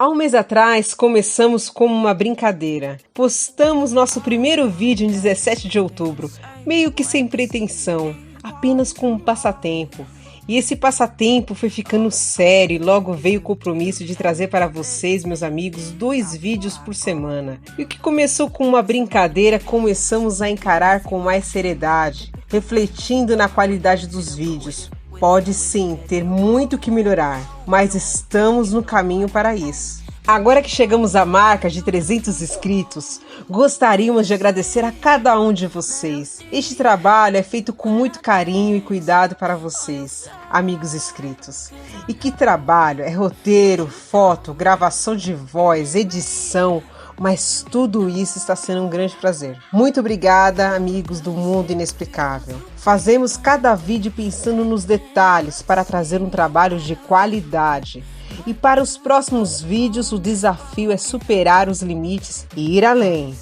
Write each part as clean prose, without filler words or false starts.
Há um mês atrás, começamos como uma brincadeira. Postamos nosso primeiro vídeo em 17 de outubro, meio que sem pretensão, apenas com um passatempo. E esse passatempo foi ficando sério e logo veio o compromisso de trazer para vocês, meus amigos, 2 vídeos por semana. E o que começou com uma brincadeira, começamos a encarar com mais seriedade, refletindo na qualidade dos vídeos. Pode sim ter muito que melhorar, mas estamos no caminho para isso. Agora que chegamos à marca de 300 inscritos, gostaríamos de agradecer a cada um de vocês. Este trabalho é feito com muito carinho e cuidado para vocês, amigos inscritos. E que trabalho! É roteiro, foto, gravação de voz, edição, mas tudo isso está sendo um grande prazer. Muito obrigada, amigos do Mundo Inexplicável. Fazemos cada vídeo pensando nos detalhes para trazer um trabalho de qualidade. E para os próximos vídeos, o desafio é superar os limites e ir além.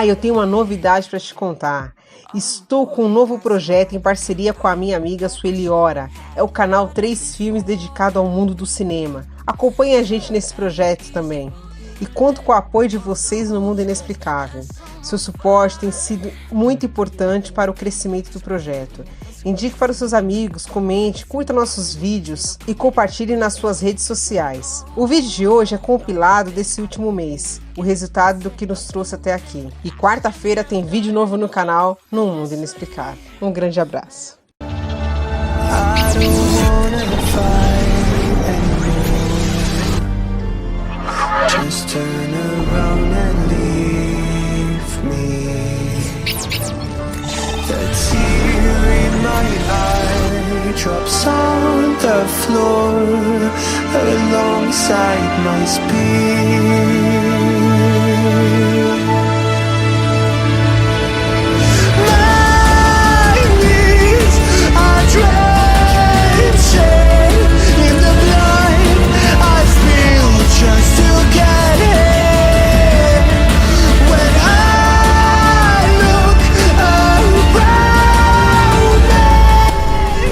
Eu tenho uma novidade para te contar. Estou com um novo projeto em parceria com a minha amiga Sueli Ora. É o canal 3 Filmes dedicado ao mundo do cinema. Acompanhe a gente nesse projeto também. E conto com o apoio de vocês no Mundo Inexplicável. Seu suporte tem sido muito importante para o crescimento do projeto. Indique para os seus amigos, comente, curta nossos vídeos e compartilhe nas suas redes sociais. O vídeo de hoje é compilado desse último mês, o resultado do que nos trouxe até aqui. E quarta-feira tem vídeo novo no canal, no Mundo Inexplicável. Um grande abraço. Just turn around and leave me. The tear in my eye drops on the floor alongside my speed. My knees are drenching in the blind I feel just to get in. When I look around me,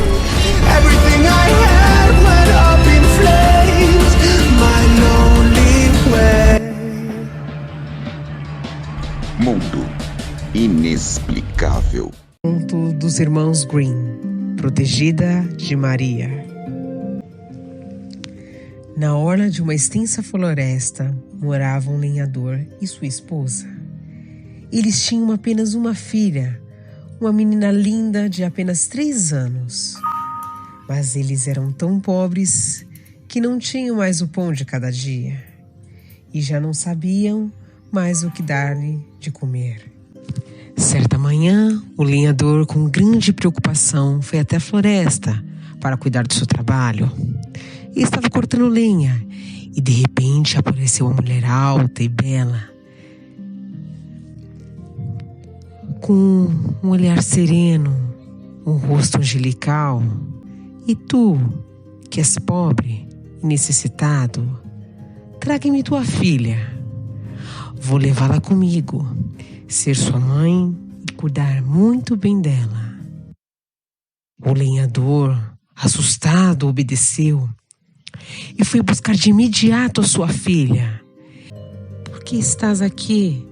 everything I had went up in flames, my lonely way. Mundo Inexplicável. Conto dos Irmãos Grimm, Protegida de Maria. Na orla de uma extensa floresta morava um lenhador e sua esposa. Eles tinham apenas uma filha, uma menina linda de apenas 3 anos. Mas eles eram tão pobres que não tinham mais o pão de cada dia e já não sabiam mais o que dar-lhe de comer. Certa manhã, o lenhador, com grande preocupação, foi até a floresta para cuidar do seu trabalho. Ele estava cortando lenha e de repente apareceu uma mulher alta e bela, com um olhar sereno, um rosto angelical. E tu, que és pobre e necessitado, traga-me tua filha. Vou levá-la comigo, ser sua mãe e cuidar muito bem dela. O lenhador, assustado, obedeceu e foi buscar de imediato a sua filha. Por que estás aqui,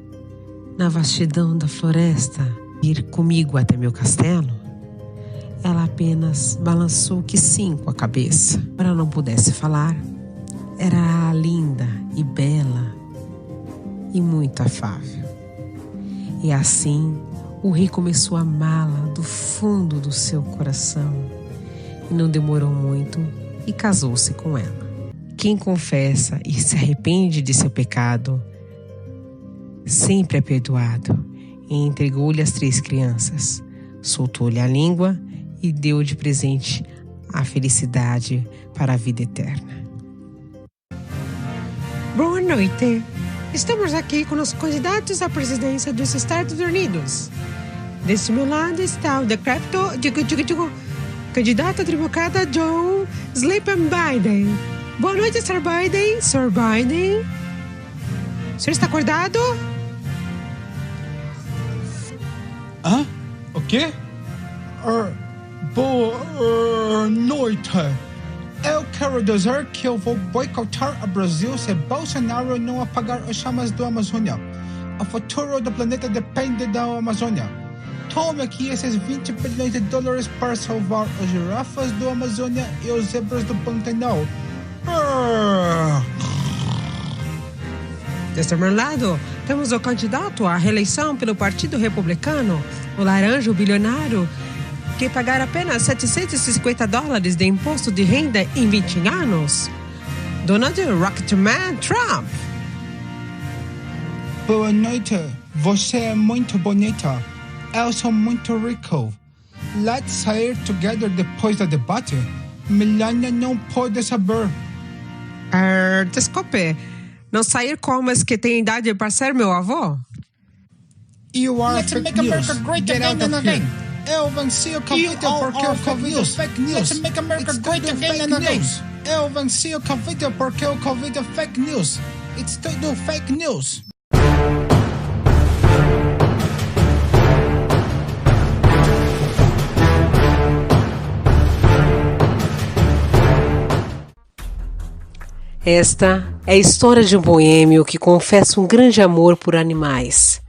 na vastidão da floresta, ir comigo até meu castelo? Ela apenas balançou que sim com a cabeça. Ela não pudesse falar. Era linda e bela e muito afável. E assim, o rei começou a amá-la do fundo do seu coração. E não demorou muito e casou-se com ela. Quem confessa e se arrepende de seu pecado sempre é perdoado. E entregou-lhe as 3 crianças, soltou-lhe a língua e deu de presente a felicidade para a vida eterna. Boa noite. Estamos aqui com os candidatos à presidência dos Estados Unidos. Desse meu lado está o decrépito candidato advogado Joe Sleeping Biden. Boa noite, Sr. Biden. Sr. Biden. O senhor está acordado? O quê? Boa noite. Eu quero dizer que eu vou boicotar o Brasil se Bolsonaro não apagar as chamas da Amazônia. O futuro do planeta depende da Amazônia. Tome aqui esses 20 bilhões de dólares para salvar as girafas da Amazônia e os zebras do Pantanal. Deste meu lado, temos o candidato à reeleição pelo Partido Republicano, o laranja bilionário, que pagará apenas $750 de imposto de renda em 20 anos. Donald Rocketman Trump. Boa noite. Você é muito bonita. Eu sou muito rico. Let's sair together depois do debate. Melania não pode saber. Desculpe, não sair com homens que têm idade para ser meu avô? You are Let's fake make news. America great Get out again of and here. again. Eu venci o Covid porque o Covid é fake news. Let's make America It's great tudo again fake and again. news. Eu venci o Covid porque o Covid é fake news. It's tudo fake news. Esta é a história de um boêmio que confessa um grande amor por animais,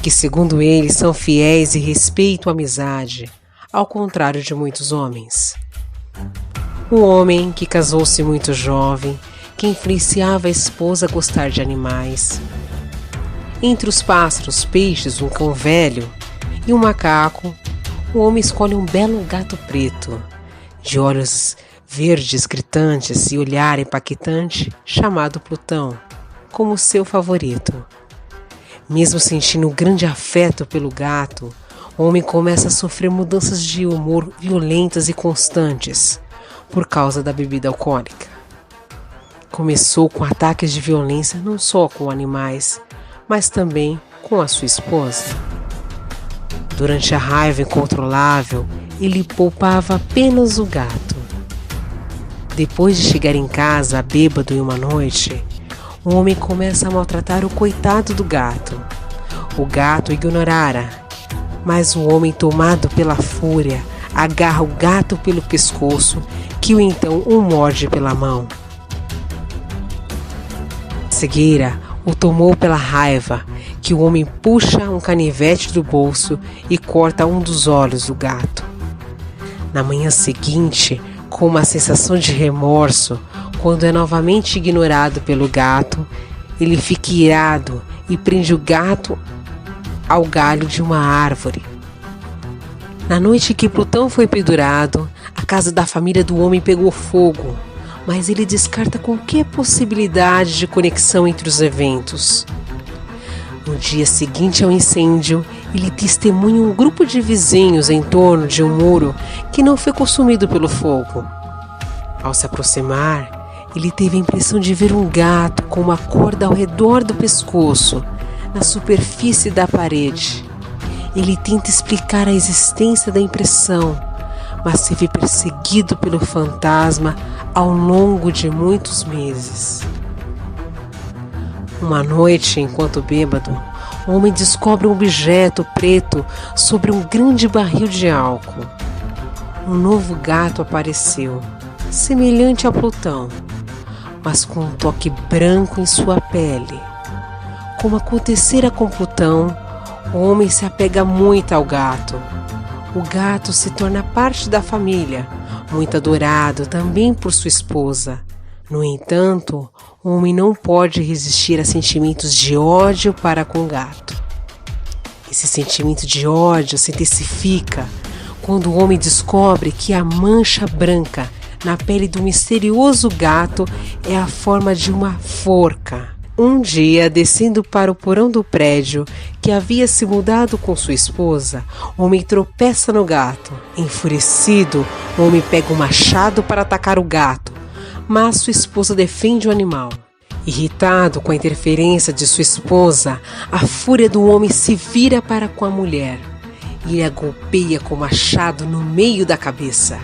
que segundo ele são fiéis e respeitam a amizade, ao contrário de muitos homens. Um homem que casou-se muito jovem, que influenciava a esposa a gostar de animais. Entre os pássaros, peixes, um cão velho e um macaco, o homem escolhe um belo gato preto, de olhos verdes gritantes e olhar impactante, chamado Plutão, como seu favorito. Mesmo sentindo um grande afeto pelo gato, o homem começa a sofrer mudanças de humor violentas e constantes por causa da bebida alcoólica. Começou com ataques de violência não só com animais, mas também com a sua esposa. Durante a raiva incontrolável, ele poupava apenas o gato. Depois de chegar em casa bêbado em uma noite, o homem começa a maltratar o coitado do gato. O gato ignorara, mas o homem, tomado pela fúria, agarra o gato pelo pescoço, que o então o morde pela mão. A cegueira o tomou pela raiva, que o homem puxa um canivete do bolso e corta um dos olhos do gato. Na manhã seguinte, com uma sensação de remorso, quando é novamente ignorado pelo gato, ele fica irado e prende o gato ao galho de uma árvore. Na noite que Plutão foi pendurado, a casa da família do homem pegou fogo, mas ele descarta qualquer possibilidade de conexão entre os eventos. No dia seguinte ao incêndio, ele testemunha um grupo de vizinhos em torno de um muro que não foi consumido pelo fogo. Ao se aproximar, ele teve a impressão de ver um gato com uma corda ao redor do pescoço, na superfície da parede. Ele tenta explicar a existência da impressão, mas se vê perseguido pelo fantasma ao longo de muitos meses. Uma noite, enquanto bêbado, o homem descobre um objeto preto sobre um grande barril de álcool. Um novo gato apareceu, semelhante a Plutão, mas com um toque branco em sua pele. Como acontecera com Plutão, o homem se apega muito ao gato. O gato se torna parte da família, muito adorado também por sua esposa. No entanto, o homem não pode resistir a sentimentos de ódio para com o gato. Esse sentimento de ódio se intensifica quando o homem descobre que a mancha branca na pele do misterioso gato é a forma de uma forca. Um dia, descendo para o porão do prédio, que havia se mudado com sua esposa, o homem tropeça no gato. Enfurecido, o homem pega um machado para atacar o gato, mas sua esposa defende o animal. Irritado com a interferência de sua esposa, a fúria do homem se vira para com a mulher e ele a golpeia com o machado no meio da cabeça,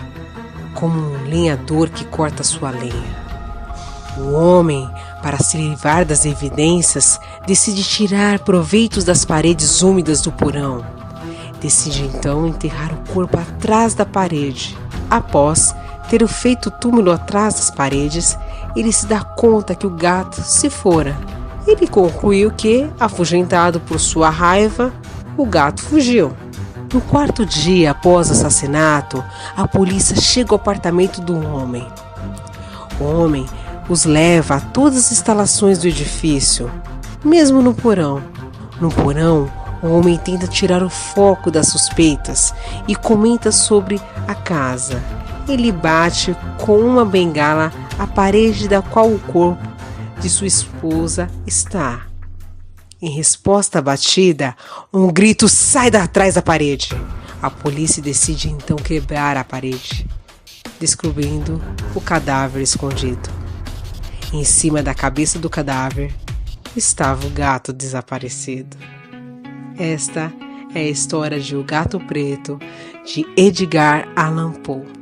como um lenhador que corta sua lenha. O homem, para se livrar das evidências, decide tirar proveitos das paredes úmidas do porão. Decide então enterrar o corpo atrás da parede, após ter feito o túmulo atrás das paredes, ele se dá conta que o gato se fora. Ele concluiu que, afugentado por sua raiva, o gato fugiu. No quarto dia após o assassinato, a polícia chega ao apartamento do homem. O homem os leva a todas as instalações do edifício, mesmo no porão. No porão, o homem tenta tirar o foco das suspeitas e comenta sobre a casa. Ele bate com uma bengala a parede da qual o corpo de sua esposa está. Em resposta à batida, um grito sai de atrás da parede. A polícia decide então quebrar a parede, descobrindo o cadáver escondido. Em cima da cabeça do cadáver estava o gato desaparecido. Esta é a história de O Gato Preto, de Edgar Allan Poe.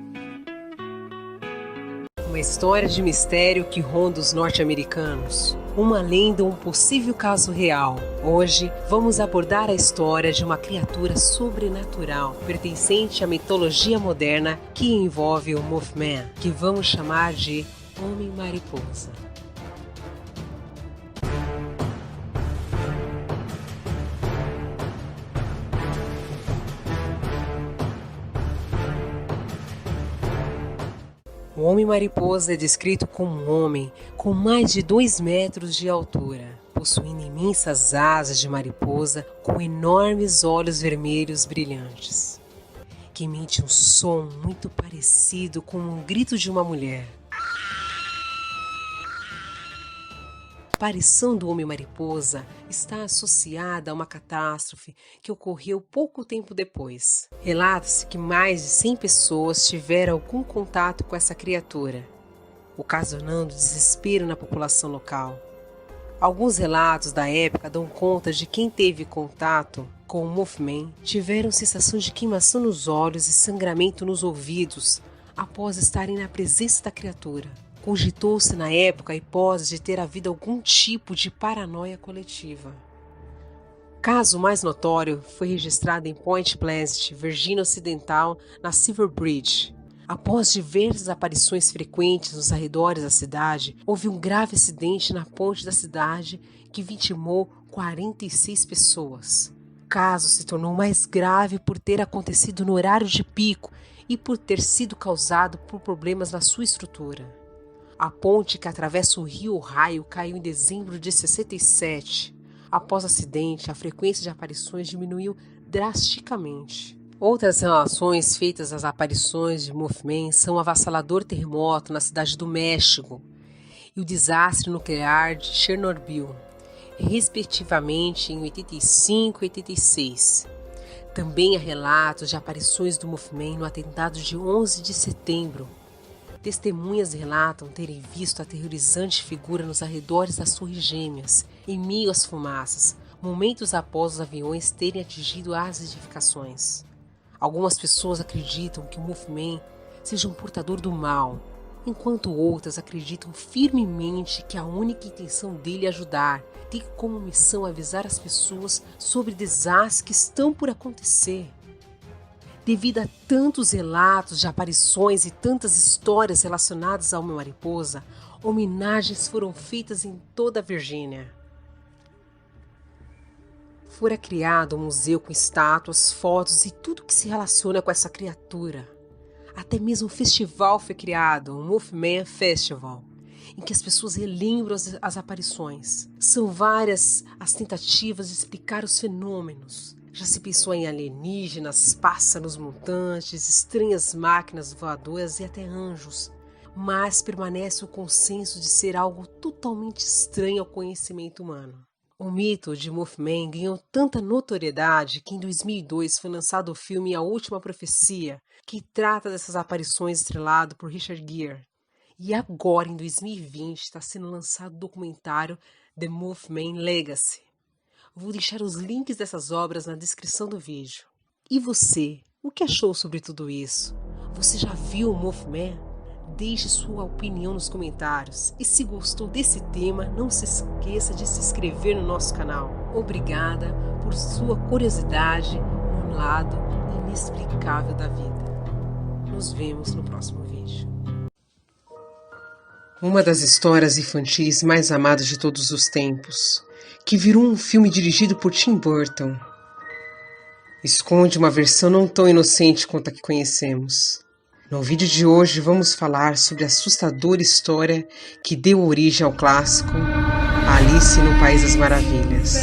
Uma história de mistério que ronda os norte-americanos. Uma lenda, um possível caso real. Hoje vamos abordar a história de uma criatura sobrenatural pertencente à mitologia moderna que envolve o Mothman, que vamos chamar de Homem-Mariposa. O Homem-Mariposa é descrito como um homem com mais de 2 metros de altura, possuindo imensas asas de mariposa com enormes olhos vermelhos brilhantes, que emite um som muito parecido com um grito de uma mulher. A aparição do Homem-Mariposa está associada a uma catástrofe que ocorreu pouco tempo depois. Relata-se que mais de 100 pessoas tiveram algum contato com essa criatura, ocasionando desespero na população local. Alguns relatos da época dão conta de quem teve contato com o Mothman tiveram sensação de queimação nos olhos e sangramento nos ouvidos após estarem na presença da criatura. Cogitou-se na época a hipótese de ter havido algum tipo de paranoia coletiva. O caso mais notório foi registrado em Point Pleasant, Virgínia Ocidental, na Silver Bridge. Após diversas aparições frequentes nos arredores da cidade, houve um grave acidente na ponte da cidade que vitimou 46 pessoas. O caso se tornou mais grave por ter acontecido no horário de pico e por ter sido causado por problemas na sua estrutura. A ponte que atravessa o rio Ohio caiu em dezembro de 67. Após o acidente, a frequência de aparições diminuiu drasticamente. Outras relações feitas às aparições de Mothman são o avassalador terremoto na cidade do México e o desastre nuclear de Chernobyl, respectivamente em 85 e 86. Também há relatos de aparições do Mothman no atentado de 11 de setembro. Testemunhas relatam terem visto a aterrorizante figura nos arredores das Torres Gêmeas, em meio às fumaças, momentos após os aviões terem atingido as edificações. Algumas pessoas acreditam que o Mothman seja um portador do mal, enquanto outras acreditam firmemente que a única intenção dele é ajudar, tem como missão avisar as pessoas sobre desastres que estão por acontecer. Devido a tantos relatos de aparições e tantas histórias relacionadas ao Homem-Mariposa, homenagens foram feitas em toda a Virgínia. Fora criado um museu com estátuas, fotos e tudo que se relaciona com essa criatura. Até mesmo um festival foi criado, o Mothman Festival, em que as pessoas relembram as aparições. São várias as tentativas de explicar os fenômenos. Já se pensou em alienígenas, pássaros mutantes, estranhas máquinas voadoras e até anjos, mas permanece o consenso de ser algo totalmente estranho ao conhecimento humano. O mito de Mothman ganhou tanta notoriedade que em 2002 foi lançado o filme A Última Profecia, que trata dessas aparições estrelado por Richard Gere. E agora, em 2020, está sendo lançado o documentário The Mothman Legacy. Vou deixar os links dessas obras na descrição do vídeo. E você, o que achou sobre tudo isso? Você já viu o Mothman? Deixe sua opinião nos comentários. E se gostou desse tema, não se esqueça de se inscrever no nosso canal. Obrigada por sua curiosidade no lado inexplicável da vida. Nos vemos no próximo vídeo. Uma das histórias infantis mais amadas de todos os tempos, que virou um filme dirigido por Tim Burton, esconde uma versão não tão inocente quanto a que conhecemos. No vídeo de hoje vamos falar sobre a assustadora história que deu origem ao clássico Alice no País das Maravilhas.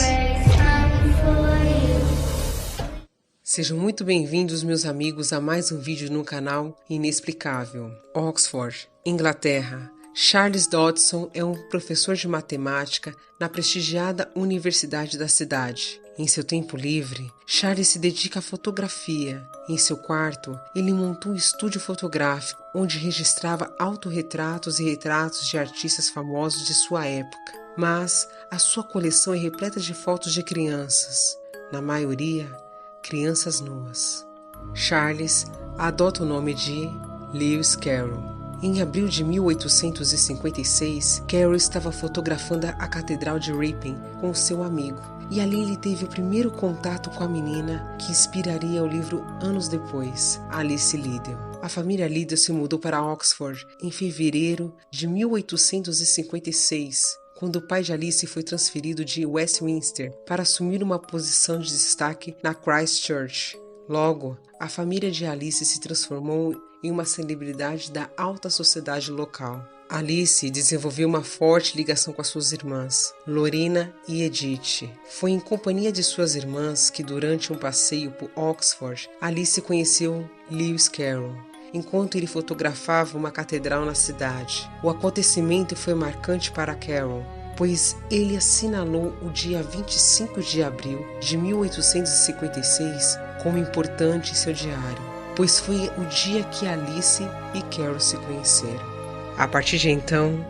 Sejam muito bem-vindos, meus amigos, a mais um vídeo no canal Inexplicável. Oxford, Inglaterra. Charles Dodson é um professor de matemática na prestigiada universidade da cidade. Em seu tempo livre, Charles se dedica à fotografia. Em seu quarto, ele montou um estúdio fotográfico onde registrava autorretratos e retratos de artistas famosos de sua época. Mas a sua coleção é repleta de fotos de crianças, na maioria, crianças nuas. Charles adota o nome de Lewis Carroll. Em abril de 1856, Carroll estava fotografando a Catedral de Ripon com seu amigo, e ali ele teve o primeiro contato com a menina que inspiraria o livro anos depois, Alice Liddell. A família Liddell se mudou para Oxford em fevereiro de 1856, quando o pai de Alice foi transferido de Westminster para assumir uma posição de destaque na Christ Church. Logo, a família de Alice se transformou em uma celebridade da alta sociedade local. Alice desenvolveu uma forte ligação com as suas irmãs, Lorena e Edith. Foi em companhia de suas irmãs que, durante um passeio por Oxford, Alice conheceu Lewis Carroll, enquanto ele fotografava uma catedral na cidade. O acontecimento foi marcante para Carroll, pois ele assinalou o dia 25 de abril de 1856 como importante em seu diário, pois foi o dia que Alice e Carroll se conheceram. A partir de então,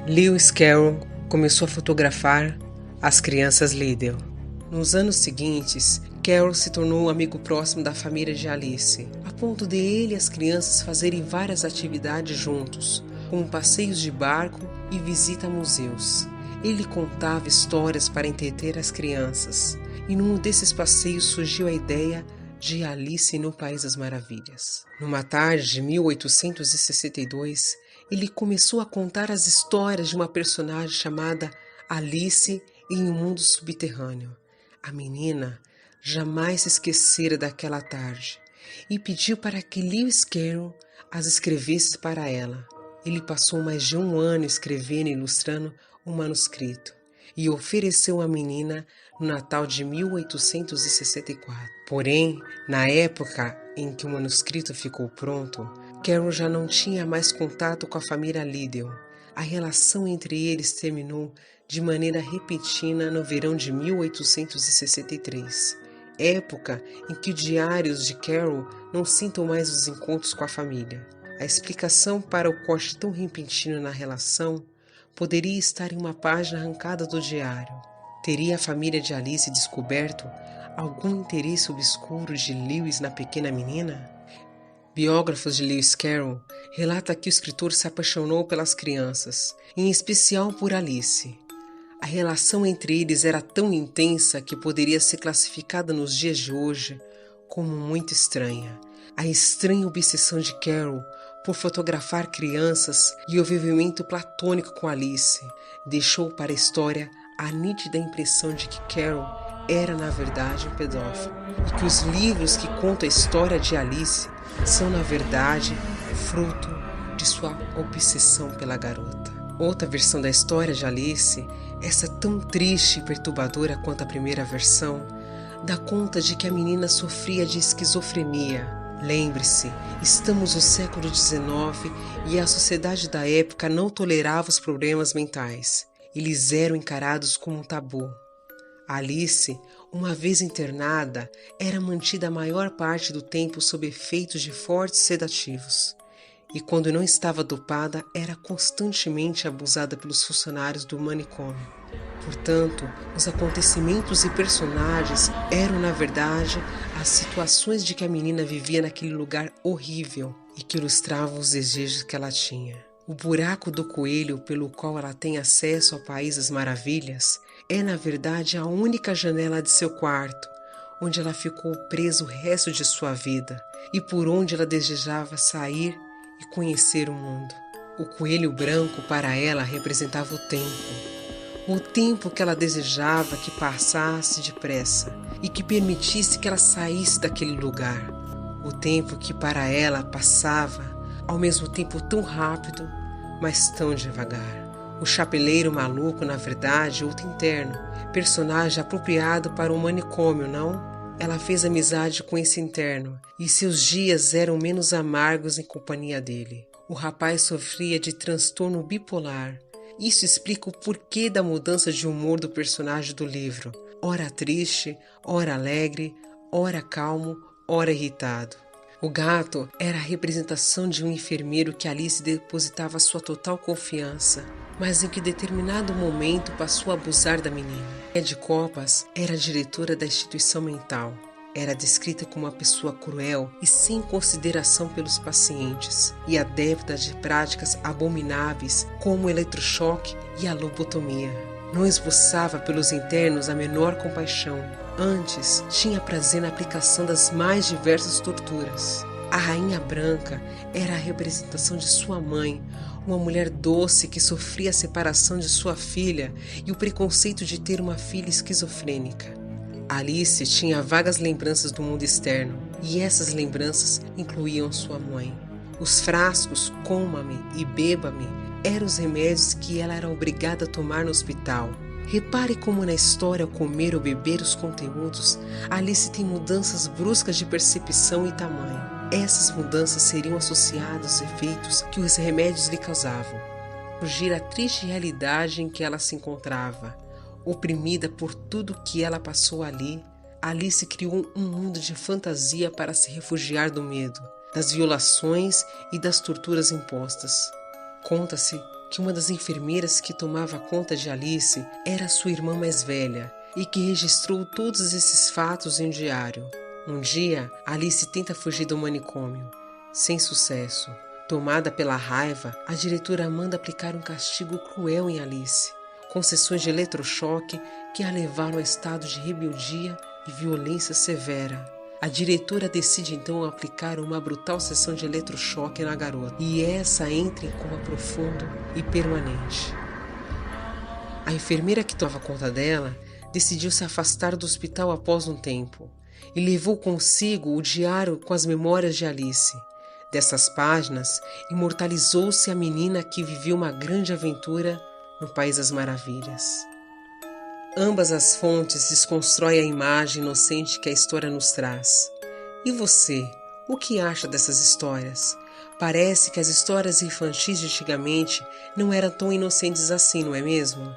Lewis Carroll começou a fotografar as crianças Liddell. Nos anos seguintes, Carroll se tornou um amigo próximo da família de Alice, a ponto de ele e as crianças fazerem várias atividades juntos, como passeios de barco e visita a museus. Ele contava histórias para entreter as crianças, e num desses passeios surgiu a ideia de Alice no País das Maravilhas. Numa tarde de 1862, ele começou a contar as histórias de uma personagem chamada Alice em um mundo subterrâneo. A menina jamais se esquecera daquela tarde e pediu para que Lewis Carroll as escrevesse para ela. Ele passou mais de um ano escrevendo e ilustrando um manuscrito e ofereceu à menina no Natal de 1864. Porém, na época em que o manuscrito ficou pronto, Carroll já não tinha mais contato com a família Liddell. A relação entre eles terminou de maneira repentina no verão de 1863, época em que os diários de Carroll não citam mais os encontros com a família. A explicação para o corte tão repentino na relação poderia estar em uma página arrancada do diário. Teria a família de Alice descoberto algum interesse obscuro de Lewis na pequena menina? Biógrafos de Lewis Carroll relatam que o escritor se apaixonou pelas crianças, em especial por Alice. A relação entre eles era tão intensa que poderia ser classificada nos dias de hoje como muito estranha. A estranha obsessão de Carroll por fotografar crianças e o envolvimento platônico com Alice deixou para a história a nítida impressão de que Carroll era na verdade um pedófilo e que os livros que contam a história de Alice são na verdade fruto de sua obsessão pela garota. Outra versão da história de Alice, essa tão triste e perturbadora quanto a primeira versão, dá conta de que a menina sofria de esquizofrenia. Lembre-se, estamos no século XIX e a sociedade da época não tolerava os problemas mentais. Eles eram encarados como um tabu. Alice, uma vez internada, era mantida a maior parte do tempo sob efeitos de fortes sedativos. E quando não estava dopada, era constantemente abusada pelos funcionários do manicômio. Portanto, os acontecimentos e personagens eram, na verdade, as situações de que a menina vivia naquele lugar horrível e que ilustravam os desejos que ela tinha. O buraco do coelho pelo qual ela tem acesso ao País das Maravilhas é, na verdade, a única janela de seu quarto, onde ela ficou presa o resto de sua vida e por onde ela desejava sair e conhecer o mundo. O coelho branco para ela representava o tempo que ela desejava que passasse depressa e que permitisse que ela saísse daquele lugar. O tempo que para ela passava ao mesmo tempo tão rápido, mas tão devagar. O chapeleiro maluco, na verdade, outro interno, personagem apropriado para um manicômio, não? Ela fez amizade com esse interno e seus dias eram menos amargos em companhia dele. O rapaz sofria de transtorno bipolar. Isso explica o porquê da mudança de humor do personagem do livro. Ora triste, ora alegre, ora calmo, ora irritado. O gato era a representação de um enfermeiro que Alice depositava sua total confiança, mas em que determinado momento passou a abusar da menina. Ed Copas era a diretora da instituição mental. Era descrita como uma pessoa cruel e sem consideração pelos pacientes e adepta de práticas abomináveis como o eletrochoque e a lobotomia. Não esboçava pelos internos a menor compaixão. Antes, tinha prazer na aplicação das mais diversas torturas. A Rainha Branca era a representação de sua mãe, uma mulher doce que sofria a separação de sua filha e o preconceito de ter uma filha esquizofrênica. Alice tinha vagas lembranças do mundo externo, e essas lembranças incluíam sua mãe. Os frascos coma-me e beba-me eram os remédios que ela era obrigada a tomar no hospital. Repare como na história, ao comer ou beber os conteúdos, Alice tem mudanças bruscas de percepção e tamanho. Essas mudanças seriam associadas aos efeitos que os remédios lhe causavam. Fugir à triste realidade em que ela se encontrava. Oprimida por tudo que ela passou ali, Alice criou um mundo de fantasia para se refugiar do medo, das violações e das torturas impostas. Conta-se que uma das enfermeiras que tomava conta de Alice era sua irmã mais velha e que registrou todos esses fatos em um diário. Um dia, Alice tenta fugir do manicômio. Sem sucesso. Tomada pela raiva, a diretora manda aplicar um castigo cruel em Alice, com sessões de eletrochoque que a levaram a estado de rebeldia e violência severa. A diretora decide então aplicar uma brutal sessão de eletrochoque na garota, e essa entra em coma profundo e permanente. A enfermeira que tomava conta dela decidiu se afastar do hospital após um tempo, e levou consigo o diário com as memórias de Alice. Dessas páginas, imortalizou-se a menina que viveu uma grande aventura no País das Maravilhas. Ambas as fontes desconstroem a imagem inocente que a história nos traz. E você, o que acha dessas histórias? Parece que as histórias infantis de antigamente não eram tão inocentes assim, não é mesmo?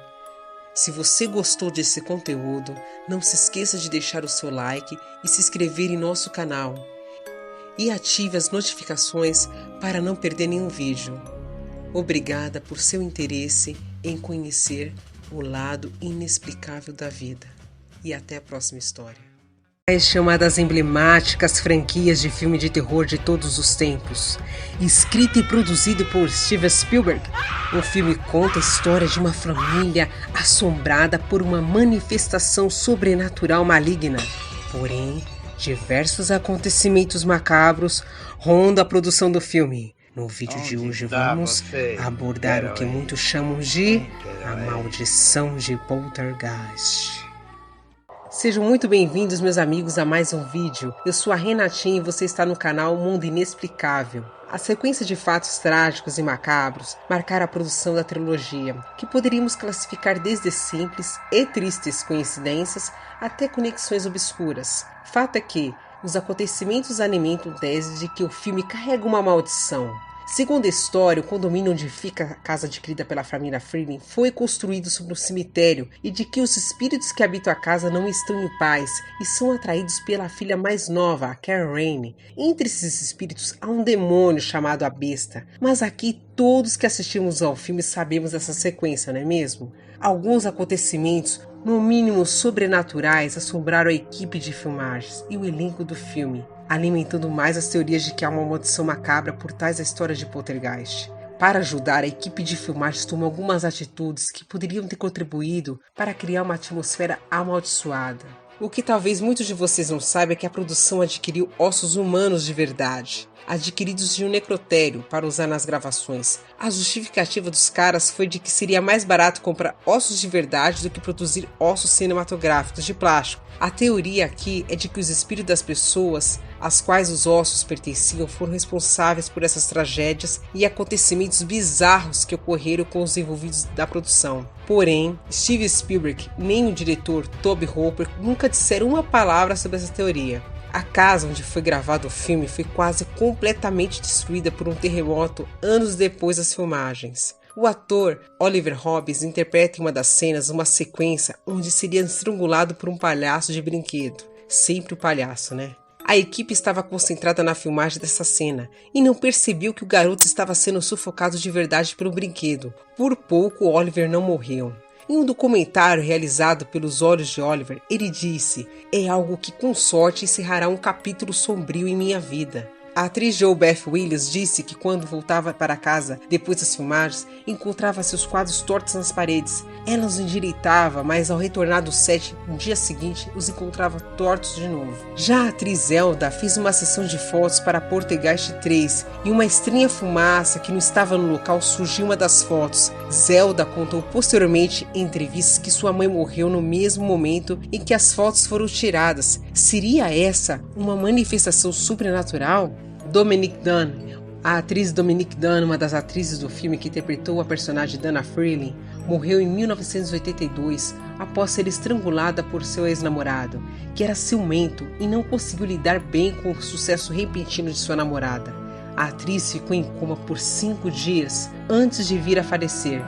Se você gostou desse conteúdo, não se esqueça de deixar o seu like e se inscrever em nosso canal. E ative as notificações para não perder nenhum vídeo. Obrigada por seu interesse em conhecer o lado inexplicável da vida. E até a próxima história. As chamadas emblemáticas franquias de filme de terror de todos os tempos. Escrito e produzido por Steven Spielberg, o filme conta a história de uma família assombrada por uma manifestação sobrenatural maligna. Porém, diversos acontecimentos macabros rondam a produção do filme. No vídeo de hoje vamos abordar o que muitos chamam de a maldição de Poltergeist. Sejam muito bem-vindos, meus amigos, a mais um vídeo. Eu sou a Renatinha e você está no canal Mundo Inexplicável. A sequência de fatos trágicos e macabros marcaram a produção da trilogia, que poderíamos classificar desde simples e tristes coincidências até conexões obscuras. Fato é que os acontecimentos alimentam a tese de que o filme carrega uma maldição. Segundo a história, o condomínio onde fica a casa adquirida pela família Freeling foi construído sobre um cemitério e de que os espíritos que habitam a casa não estão em paz e são atraídos pela filha mais nova, a Karen Raine. Entre esses espíritos há um demônio chamado a Besta, mas aqui todos que assistimos ao filme sabemos dessa sequência, não é mesmo? Alguns acontecimentos, no mínimo sobrenaturais, assombraram a equipe de filmagens e o elenco do filme, alimentando mais as teorias de que há uma maldição macabra por trás da história de Poltergeist. Para ajudar, a equipe de filmagens tomou algumas atitudes que poderiam ter contribuído para criar uma atmosfera amaldiçoada. O que talvez muitos de vocês não saibam é que a produção adquiriu ossos humanos de verdade, adquiridos de um necrotério para usar nas gravações. A justificativa dos caras foi de que seria mais barato comprar ossos de verdade do que produzir ossos cinematográficos de plástico. A teoria aqui é de que os espíritos das pessoas às quais os ossos pertenciam foram responsáveis por essas tragédias e acontecimentos bizarros que ocorreram com os envolvidos da produção. Porém, Steven Spielberg nem o diretor Tobe Hooper nunca disseram uma palavra sobre essa teoria. A casa onde foi gravado o filme foi quase completamente destruída por um terremoto anos depois das filmagens. O ator Oliver Hobbs interpreta em uma das cenas uma sequência onde seria estrangulado por um palhaço de brinquedo. Sempre o palhaço, né? A equipe estava concentrada na filmagem dessa cena e não percebeu que o garoto estava sendo sufocado de verdade pelo brinquedo. Por pouco, Oliver não morreu. Em um documentário realizado pelos olhos de Oliver, ele disse: "É algo que com sorte encerrará um capítulo sombrio em minha vida." A atriz JoBeth Williams disse que quando voltava para casa depois das filmagens, encontrava seus quadros tortos nas paredes. Ela os endireitava, mas ao retornar do set no dia seguinte, os encontrava tortos de novo. Já a atriz Zelda fez uma sessão de fotos para Poltergeist 3 e uma estranha fumaça que não estava no local surgiu uma das fotos. Zelda contou posteriormente em entrevistas que sua mãe morreu no mesmo momento em que as fotos foram tiradas. Seria essa uma manifestação sobrenatural? Dominique Dunne. A atriz Dominique Dunne, uma das atrizes do filme que interpretou a personagem Dana Freeling, morreu em 1982 após ser estrangulada por seu ex-namorado, que era ciumento e não conseguiu lidar bem com o sucesso repentino de sua namorada. A atriz ficou em coma por 5 dias antes de vir a falecer.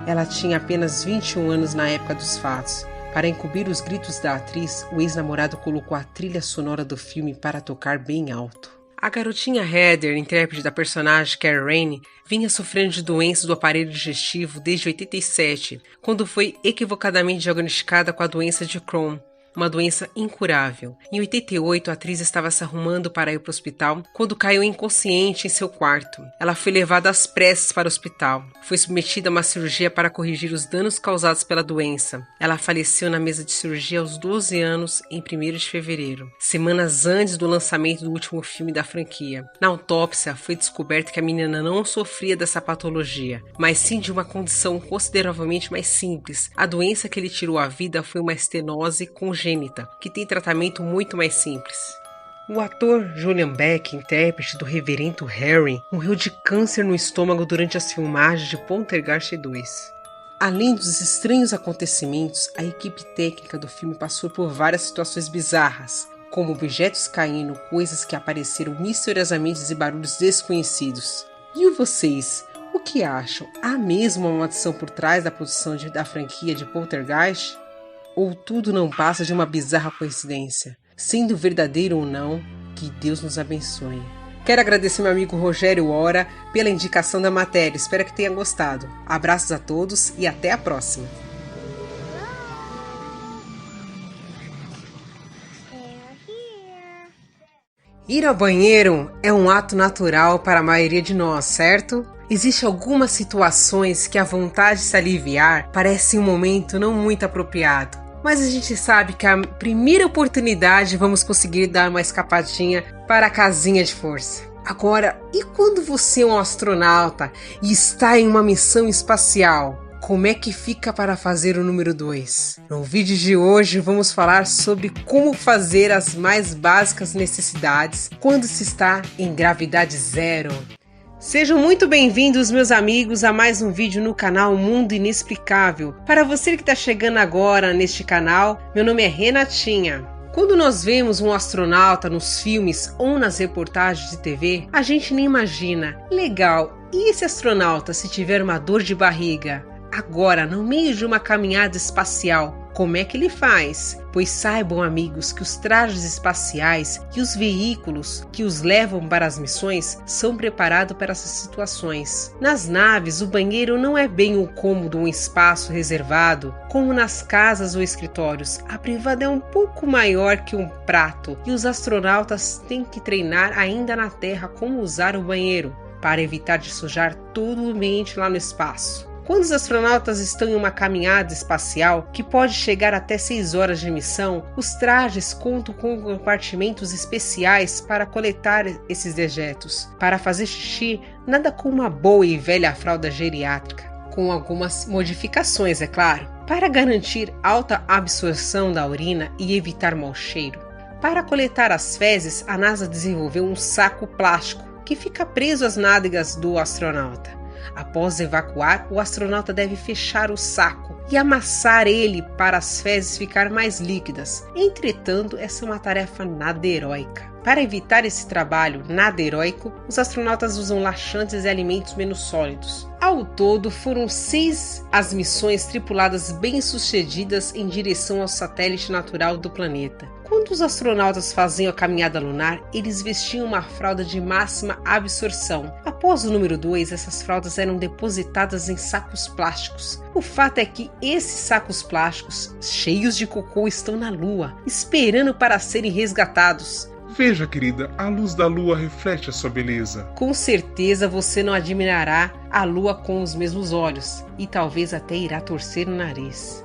Ela tinha apenas 21 anos na época dos fatos. Para encobrir os gritos da atriz, o ex-namorado colocou a trilha sonora do filme para tocar bem alto. A garotinha Heather, intérprete da personagem Carrie Raine, vinha sofrendo de doenças do aparelho digestivo desde 87, quando foi equivocadamente diagnosticada com a doença de Crohn, uma doença incurável. Em 88, a atriz estava se arrumando para ir para o hospital quando caiu inconsciente em seu quarto. Ela foi levada às pressas para o hospital. Foi submetida a uma cirurgia para corrigir os danos causados pela doença. Ela faleceu na mesa de cirurgia aos 12 anos, em 1º de fevereiro, semanas antes do lançamento do último filme da franquia. Na autópsia, foi descoberto que a menina não sofria dessa patologia, mas sim de uma condição consideravelmente mais simples. A doença que lhe tirou a vida foi uma estenose congênita, que tem tratamento muito mais simples. O ator Julian Beck, intérprete do Reverendo Harry, morreu de câncer no estômago durante as filmagens de Poltergeist 2. Além dos estranhos acontecimentos, a equipe técnica do filme passou por várias situações bizarras, como objetos caindo, coisas que apareceram misteriosamente e barulhos desconhecidos. E vocês, o que acham? Há mesmo uma maldição por trás da produção da franquia de Poltergeist? Ou tudo não passa de uma bizarra coincidência? Sendo verdadeiro ou não, que Deus nos abençoe. Quero agradecer meu amigo Rogério Ora pela indicação da matéria. Espero que tenha gostado. Abraços a todos e até a próxima. Ir ao banheiro é um ato natural para a maioria de nós, certo? Existem algumas situações que a vontade de se aliviar parece um momento não muito apropriado. Mas a gente sabe que a primeira oportunidade vamos conseguir dar uma escapadinha para a casinha de força. Agora, e quando você é um astronauta e está em uma missão espacial? Como é que fica para fazer o número 2? No vídeo de hoje vamos falar sobre como fazer as mais básicas necessidades quando se está em gravidade zero. Sejam muito bem-vindos, meus amigos, a mais um vídeo no canal Mundo Inexplicável. Para você que está chegando agora neste canal, meu nome é Renatinha. Quando nós vemos um astronauta nos filmes ou nas reportagens de TV, a gente nem imagina. Legal, e esse astronauta se tiver uma dor de barriga? Agora, no meio de uma caminhada espacial, como é que ele faz? Pois saibam, amigos, que os trajes espaciais e os veículos que os levam para as missões são preparados para essas situações. Nas naves, o banheiro não é bem um cômodo ou um espaço reservado, como nas casas ou escritórios. A privada é um pouco maior que um prato e os astronautas têm que treinar ainda na Terra como usar o banheiro, para evitar de sujar todo o ambiente lá no espaço. Quando os astronautas estão em uma caminhada espacial, que pode chegar até 6 horas de missão, os trajes contam com compartimentos especiais para coletar esses dejetos. Para fazer xixi, nada como uma boa e velha fralda geriátrica, com algumas modificações, é claro, para garantir alta absorção da urina e evitar mau cheiro. Para coletar as fezes, a NASA desenvolveu um saco plástico que fica preso às nádegas do astronauta. Após evacuar, o astronauta deve fechar o saco e amassar ele para as fezes ficar mais líquidas. Entretanto, essa é uma tarefa nada heróica. Para evitar esse trabalho nada heróico, os astronautas usam laxantes e alimentos menos sólidos. Ao todo, foram 6 as missões tripuladas bem-sucedidas em direção ao satélite natural do planeta. Quando os astronautas faziam a caminhada lunar, eles vestiam uma fralda de máxima absorção. Após o número 2, essas fraldas eram depositadas em sacos plásticos. O fato é que esses sacos plásticos, cheios de cocô, estão na Lua, esperando para serem resgatados. Veja, querida, a luz da lua reflete a sua beleza. Com certeza você não admirará a Lua com os mesmos olhos, e talvez até irá torcer o nariz.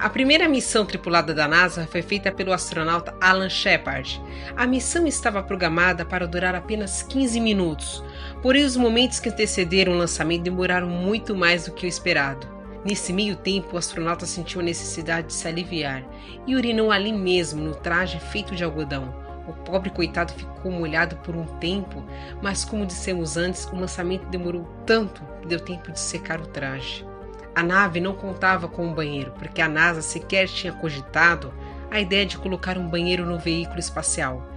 A primeira missão tripulada da NASA foi feita pelo astronauta Alan Shepard. A missão estava programada para durar apenas 15 minutos, porém os momentos que antecederam o lançamento demoraram muito mais do que o esperado. Nesse meio tempo, o astronauta sentiu a necessidade de se aliviar e urinou ali mesmo, no traje feito de algodão. O pobre coitado ficou molhado por um tempo, mas como dissemos antes, o lançamento demorou tanto que deu tempo de secar o traje. A nave não contava com um banheiro, porque a NASA sequer tinha cogitado a ideia de colocar um banheiro no veículo espacial.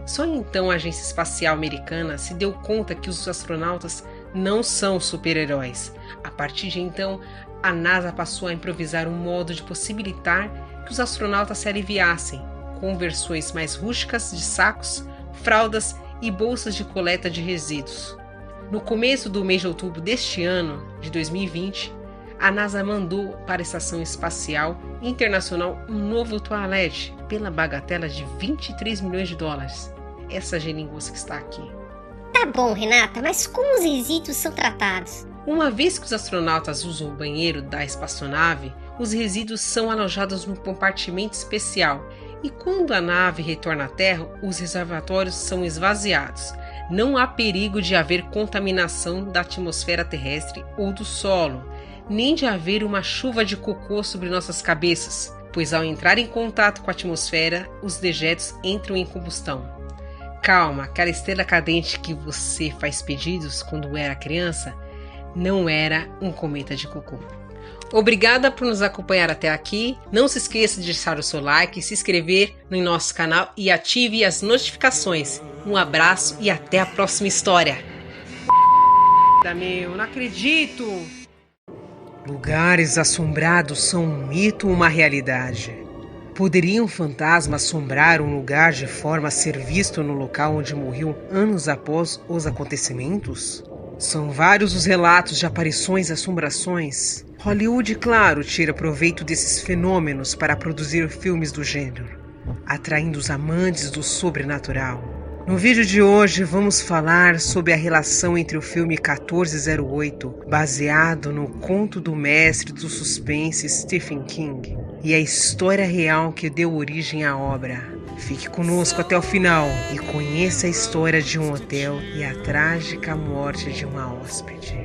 Só então a Agência Espacial Americana se deu conta que os astronautas não são super-heróis. A partir de então, a NASA passou a improvisar um modo de possibilitar que os astronautas se aliviassem, com versões mais rústicas de sacos, fraldas e bolsas de coleta de resíduos. No começo do mês de outubro deste ano, de 2020, a NASA mandou para a Estação Espacial Internacional um novo toalete pela bagatela de 23 milhões de dólares. Essa geringonça que está aqui. Tá bom, Renata, mas como os resíduos são tratados? Uma vez que os astronautas usam o banheiro da espaçonave, os resíduos são alojados num compartimento especial e quando a nave retorna à Terra, os reservatórios são esvaziados. Não há perigo de haver contaminação da atmosfera terrestre ou do solo, nem de haver uma chuva de cocô sobre nossas cabeças, pois ao entrar em contato com a atmosfera, os dejetos entram em combustão. Calma, aquela estrela cadente que você faz pedidos quando era criança, não era um cometa de cocô. Obrigada por nos acompanhar até aqui. Não se esqueça de deixar o seu like, se inscrever no nosso canal e ative as notificações. Um abraço e até a próxima história. Meu, não acredito! Lugares assombrados são um mito ou uma realidade? Poderia um fantasma assombrar um lugar de forma a ser visto no local onde morreu anos após os acontecimentos? São vários os relatos de aparições e assombrações. Hollywood, claro, tira proveito desses fenômenos para produzir filmes do gênero, atraindo os amantes do sobrenatural. No vídeo de hoje vamos falar sobre a relação entre o filme 1408, baseado no conto do mestre do suspense Stephen King, e a história real que deu origem à obra. Fique conosco até o final e conheça a história de um hotel e a trágica morte de uma hóspede.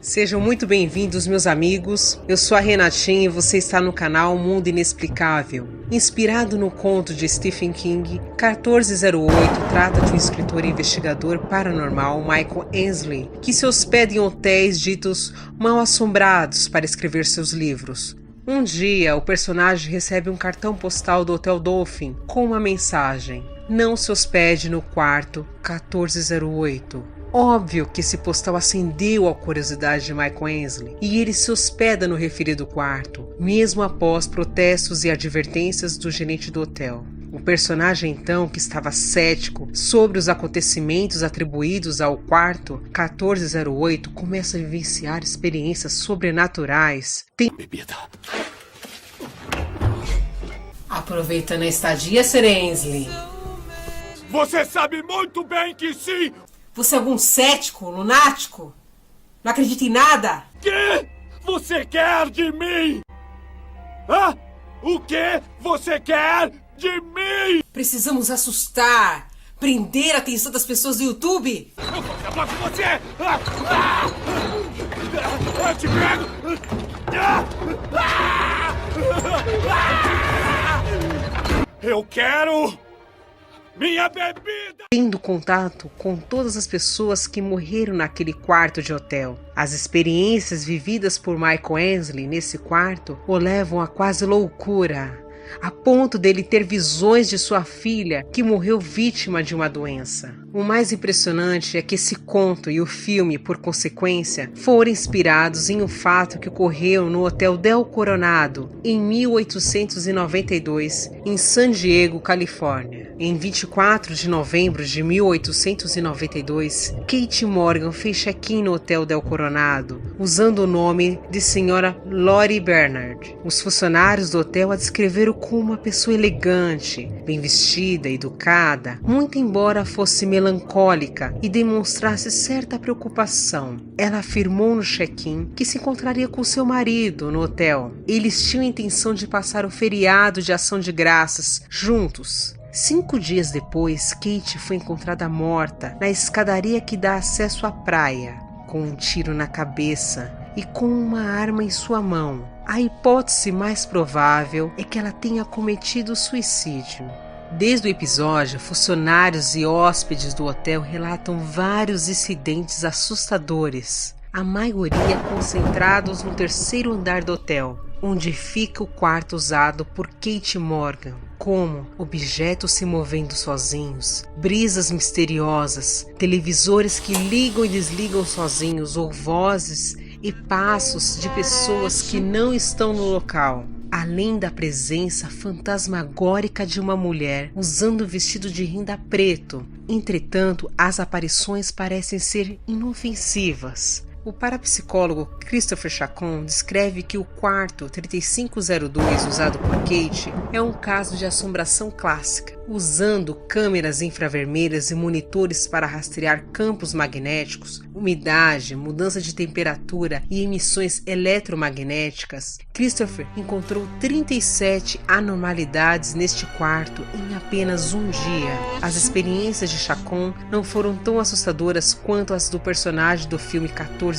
Sejam muito bem-vindos, meus amigos. Eu sou a Renatinha e você está no canal Mundo Inexplicável. Inspirado no conto de Stephen King, 1408 trata de um escritor e investigador paranormal, Michael Ainsley, que se hospeda em hotéis ditos mal-assombrados para escrever seus livros. Um dia, o personagem recebe um cartão postal do Hotel Dolphin com uma mensagem: não se hospede no quarto 1408. Óbvio que esse postal acendeu a curiosidade de Michael Ainsley e ele se hospeda no referido quarto, mesmo após protestos e advertências do gerente do hotel. O personagem então, que estava cético sobre os acontecimentos atribuídos ao quarto 1408, começa a vivenciar experiências sobrenaturais. Bebida. Aproveitando a estadia, Sir Ainsley. Você sabe muito bem que sim! Você é algum cético, lunático? Não acredita em nada? Que você quer de mim? Hã? O que você quer de mim? Precisamos assustar, prender a atenção das pessoas do YouTube. Eu vou acabar com você! Eu te pego! Eu quero minha bebida! Tendo contato com todas as pessoas que morreram naquele quarto de hotel. As experiências vividas por Michael Ainsley nesse quarto o levam a quase loucura, a ponto dele ter visões de sua filha que morreu vítima de uma doença. O mais impressionante é que esse conto e o filme, por consequência, foram inspirados em um fato que ocorreu no Hotel Del Coronado em 1892, em San Diego, Califórnia. Em 24 de novembro de 1892, Kate Morgan fez check-in no Hotel Del Coronado, usando o nome de Sra. Lori Bernard. Os funcionários do hotel a descreveram como uma pessoa elegante, bem vestida, educada, muito embora fosse melancólica e demonstrasse certa preocupação. Ela afirmou no check-in que se encontraria com seu marido no hotel. Eles tinham a intenção de passar o feriado de Ação de Graças juntos. 5 dias depois, Kate foi encontrada morta na escadaria que dá acesso à praia, com um tiro na cabeça e com uma arma em sua mão. A hipótese mais provável é que ela tenha cometido suicídio. Desde o episódio, funcionários e hóspedes do hotel relatam vários incidentes assustadores, a maioria concentrados no 3º andar do hotel, onde fica o quarto usado por Kate Morgan, como objetos se movendo sozinhos, brisas misteriosas, televisores que ligam e desligam sozinhos ou vozes e passos de pessoas que não estão no local. Além da presença fantasmagórica de uma mulher usando vestido de renda preto. Entretanto, as aparições parecem ser inofensivas. O parapsicólogo Christopher Chacon descreve que o quarto 3502 usado por Kate é um caso de assombração clássica, usando câmeras infravermelhas e monitores para rastrear campos magnéticos, umidade, mudança de temperatura e emissões eletromagnéticas. Christopher encontrou 37 anormalidades neste quarto em apenas um dia. As experiências de Chacon não foram tão assustadoras quanto as do personagem do filme 1408,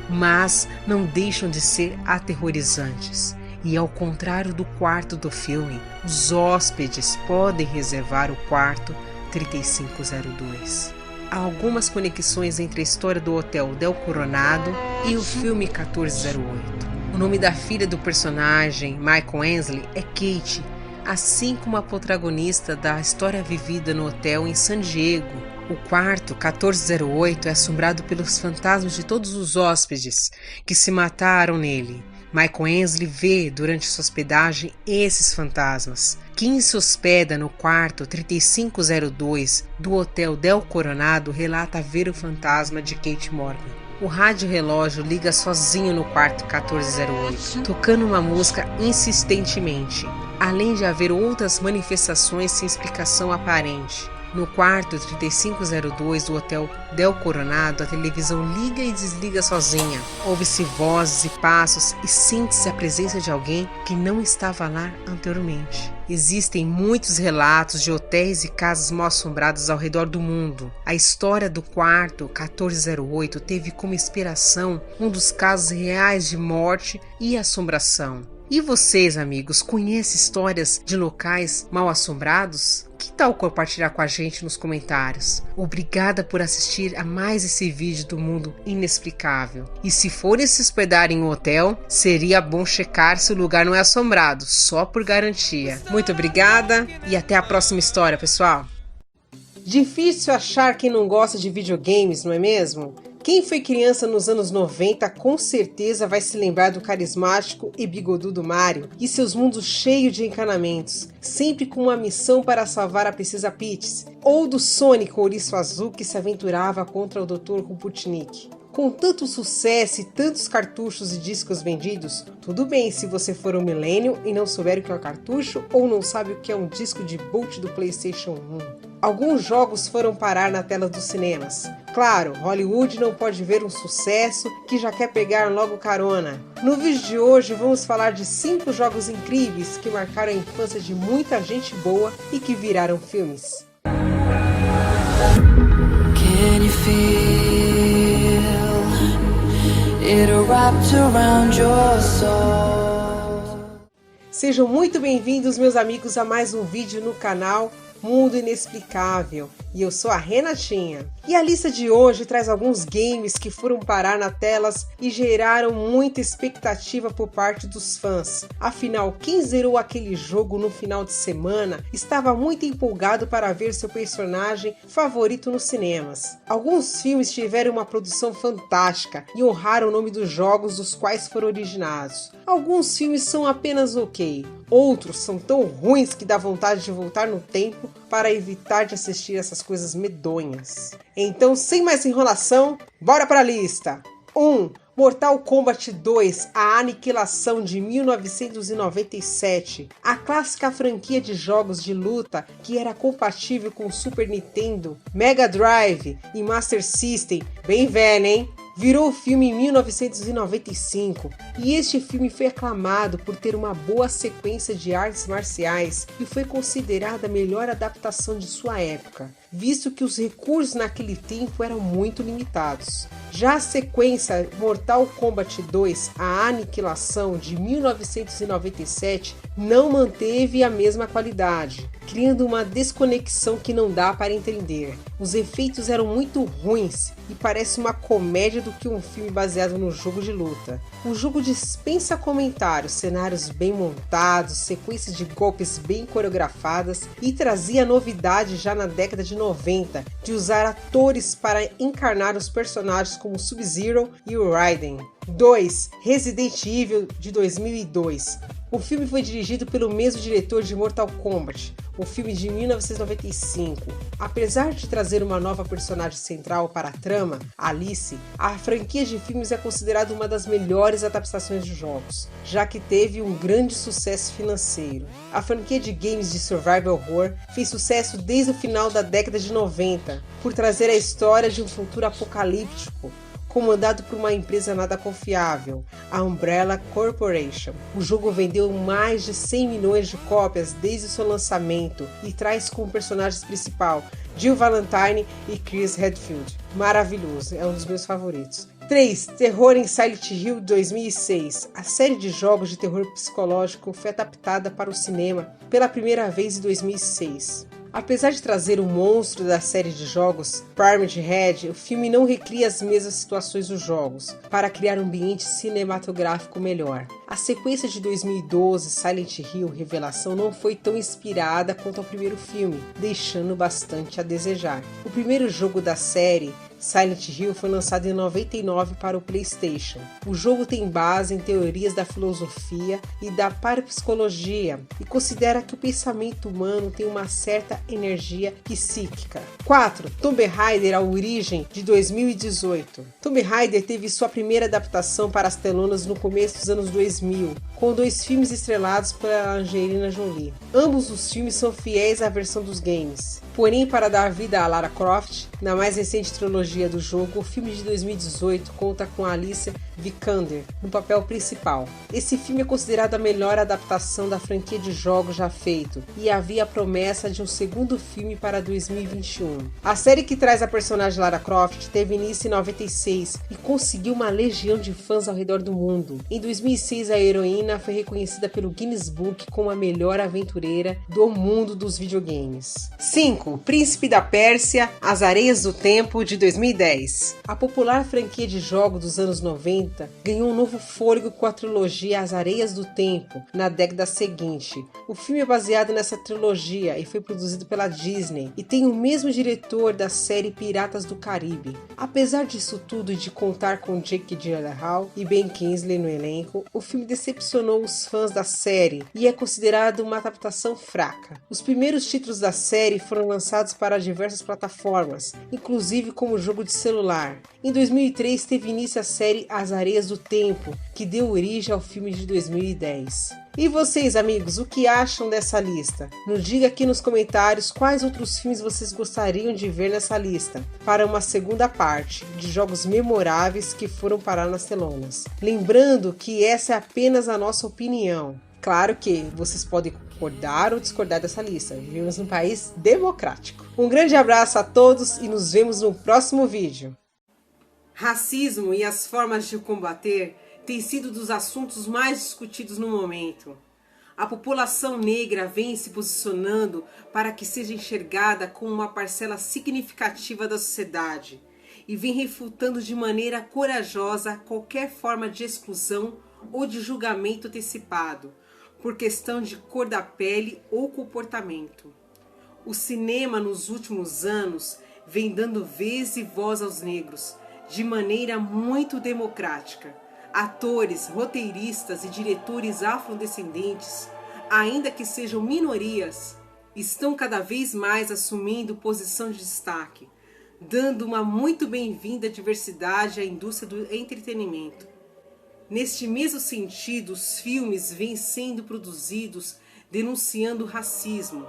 mas não deixam de ser aterrorizantes. E ao contrário do quarto do filme, os hóspedes podem reservar o quarto 3502. Há algumas conexões entre a história do Hotel Del Coronado e o filme 1408. O nome da filha do personagem, Michael Ainsley, é Kate, assim como a protagonista da história vivida no hotel em San Diego. O quarto 1408 é assombrado pelos fantasmas de todos os hóspedes que se mataram nele. Michael Ainsley vê durante sua hospedagem esses fantasmas. Quem se hospeda no quarto 3502 do Hotel Del Coronado relata ver o fantasma de Kate Morgan. O rádio-relógio liga sozinho no quarto 1408, tocando uma música insistentemente, além de haver outras manifestações sem explicação aparente. No quarto 3502 do Hotel Del Coronado, a televisão liga e desliga sozinha. Ouve-se vozes e passos e sente-se a presença de alguém que não estava lá anteriormente. Existem muitos relatos de hotéis e casas mal assombradas ao redor do mundo. A história do quarto 1408 teve como inspiração um dos casos reais de morte e assombração. E vocês, amigos, conhecem histórias de locais mal assombrados? Que tal compartilhar com a gente nos comentários? Obrigada por assistir a mais esse vídeo do Mundo Inexplicável. E se forem se hospedar em um hotel, seria bom checar se o lugar não é assombrado, só por garantia. Muito obrigada e até a próxima história, pessoal! Difícil achar quem não gosta de videogames, não é mesmo? Quem foi criança nos anos 90 com certeza vai se lembrar do carismático e bigodudo Mario e seus mundos cheios de encanamentos, sempre com uma missão para salvar a Princesa Peach, ou do Sonic Ouriço Azul que se aventurava contra o Dr. Robotnik. Com tanto sucesso e tantos cartuchos e discos vendidos, tudo bem se você for um millennial e não souber o que é um cartucho ou não sabe o que é um disco de boot do PlayStation 1. alguns jogos foram parar na tela dos cinemas. Claro, Hollywood não pode ver um sucesso que já quer pegar logo carona. No vídeo de hoje vamos falar de 5 jogos incríveis que marcaram a infância de muita gente boa e que viraram filmes. Can you feel it wrapped around your soul? Sejam muito bem-vindos, meus amigos, a mais um vídeo no canal Mundo Inexplicável. E eu sou a Renatinha. E a lista de hoje traz alguns games que foram parar nas telas e geraram muita expectativa por parte dos fãs. Afinal, quem zerou aquele jogo no final de semana estava muito empolgado para ver seu personagem favorito nos cinemas. Alguns filmes tiveram uma produção fantástica e honraram o nome dos jogos dos quais foram originados. Alguns filmes são apenas ok, outros são tão ruins que dá vontade de voltar no tempo para evitar de assistir essas coisas medonhas. Então, sem mais enrolação, bora para a lista! 1. Mortal Kombat 2, a aniquilação de 1997. A clássica franquia de jogos de luta que era compatível com o Super Nintendo, Mega Drive e Master System, bem velho, hein? Virou filme em 1995 e este filme foi aclamado por ter uma boa sequência de artes marciais e foi considerada a melhor adaptação de sua época, visto que os recursos naquele tempo eram muito limitados. Já a sequência Mortal Kombat 2, a aniquilação de 1997, não manteve a mesma qualidade, criando uma desconexão que não dá para entender. Os efeitos eram muito ruins e parece uma comédia do que um filme baseado no jogo de luta. O jogo dispensa comentários, cenários bem montados, sequências de golpes bem coreografadas e trazia novidade já na década de 90 de usar atores para encarnar os personagens como Sub-Zero e o Raiden. 2. Resident Evil de 2002. O filme foi dirigido pelo mesmo diretor de Mortal Kombat, o filme de 1995. Apesar de trazer uma nova personagem central para a trama, Alice, a franquia de filmes é considerada uma das melhores adaptações de jogos, já que teve um grande sucesso financeiro. A franquia de games de survival horror fez sucesso desde o final da década de 90, por trazer a história de um futuro apocalíptico, comandado por uma empresa nada confiável, a Umbrella Corporation. O jogo vendeu mais de 100 milhões de cópias desde o seu lançamento e traz como personagens principal Jill Valentine e Chris Redfield. Maravilhoso, é um dos meus favoritos. 3. Terror em Silent Hill 2006. A série de jogos de terror psicológico foi adaptada para o cinema pela primeira vez em 2006. Apesar de trazer o monstro da série de jogos, Pyramid Head, o filme não recria as mesmas situações dos jogos, para criar um ambiente cinematográfico melhor. A sequência de 2012, Silent Hill Revelação, não foi tão inspirada quanto ao primeiro filme, deixando bastante a desejar. O primeiro jogo da série, Silent Hill, foi lançado em 99 para o PlayStation. O jogo tem base em teorias da filosofia e da parapsicologia e considera que o pensamento humano tem uma certa energia psíquica. 4. Tomb Raider: A Origem, de 2018. Tomb Raider teve sua primeira adaptação para as telonas no começo dos anos 2000, com 2 filmes estrelados pela Angelina Jolie. Ambos os filmes são fiéis à versão dos games. Porém, para dar vida a Lara Croft, na mais recente trilogia do jogo, o filme de 2018 conta com Alicia Vikander no papel principal. Esse filme é considerado a melhor adaptação da franquia de jogos já feito, e havia a promessa de um segundo filme para 2021. A série que traz a personagem Lara Croft teve início em 96 e conseguiu uma legião de fãs ao redor do mundo. Em 2006, a heroína foi reconhecida pelo Guinness Book como a melhor aventureira do mundo dos videogames. 5. Príncipe da Pérsia: As Areias do Tempo, de 2010. A popular franquia de jogos dos anos 90 ganhou um novo fôlego com a trilogia As Areias do Tempo na década seguinte. O filme é baseado nessa trilogia e foi produzido pela Disney e tem o mesmo diretor da série Piratas do Caribe. Apesar disso tudo e de contar com Jake Gyllenhaal e Ben Kingsley no elenco, o filme decepcionou os fãs da série e é considerado uma adaptação fraca. Os primeiros títulos da série foram lançados para diversas plataformas, inclusive como jogo de celular. Em 2003 teve início a série As Areias do Tempo, que deu origem ao filme de 2010. E vocês, amigos, o que acham dessa lista? Nos diga aqui nos comentários quais outros filmes vocês gostariam de ver nessa lista, para uma segunda parte de jogos memoráveis que foram parar nas telonas. Lembrando que essa é apenas a nossa opinião. Claro que vocês podem concordar ou discordar dessa lista. Vivemos num país democrático. Um grande abraço a todos e nos vemos no próximo vídeo. Racismo e as formas de o combater tem sido dos assuntos mais discutidos no momento. A população negra vem se posicionando para que seja enxergada como uma parcela significativa da sociedade e vem refutando de maneira corajosa qualquer forma de exclusão ou de julgamento antecipado por questão de cor da pele ou comportamento. O cinema nos últimos anos vem dando vez e voz aos negros de maneira muito democrática. Atores, roteiristas e diretores afrodescendentes, ainda que sejam minorias, estão cada vez mais assumindo posição de destaque, dando uma muito bem-vinda diversidade à indústria do entretenimento. Neste mesmo sentido, os filmes vêm sendo produzidos denunciando o racismo.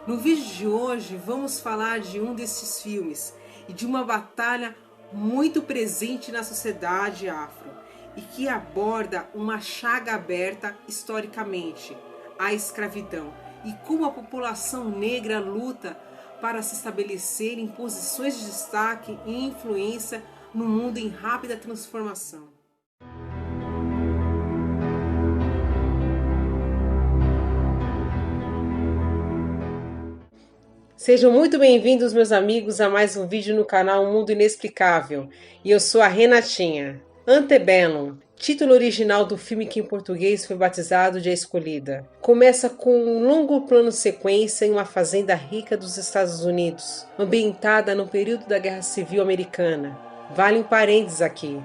No vídeo de hoje, vamos falar de um desses filmes e de uma batalha muito presente na sociedade afro, e que aborda uma chaga aberta historicamente, a escravidão, e como a população negra luta para se estabelecer em posições de destaque e influência no mundo em rápida transformação. Sejam muito bem-vindos, meus amigos, a mais um vídeo no canal Mundo Inexplicável. E eu sou a Renatinha. Antebellum, título original do filme que em português foi batizado de A Escolhida. Começa com um longo plano sequência em uma fazenda rica dos Estados Unidos, ambientada no período da Guerra Civil Americana. Vale um parênteses aqui.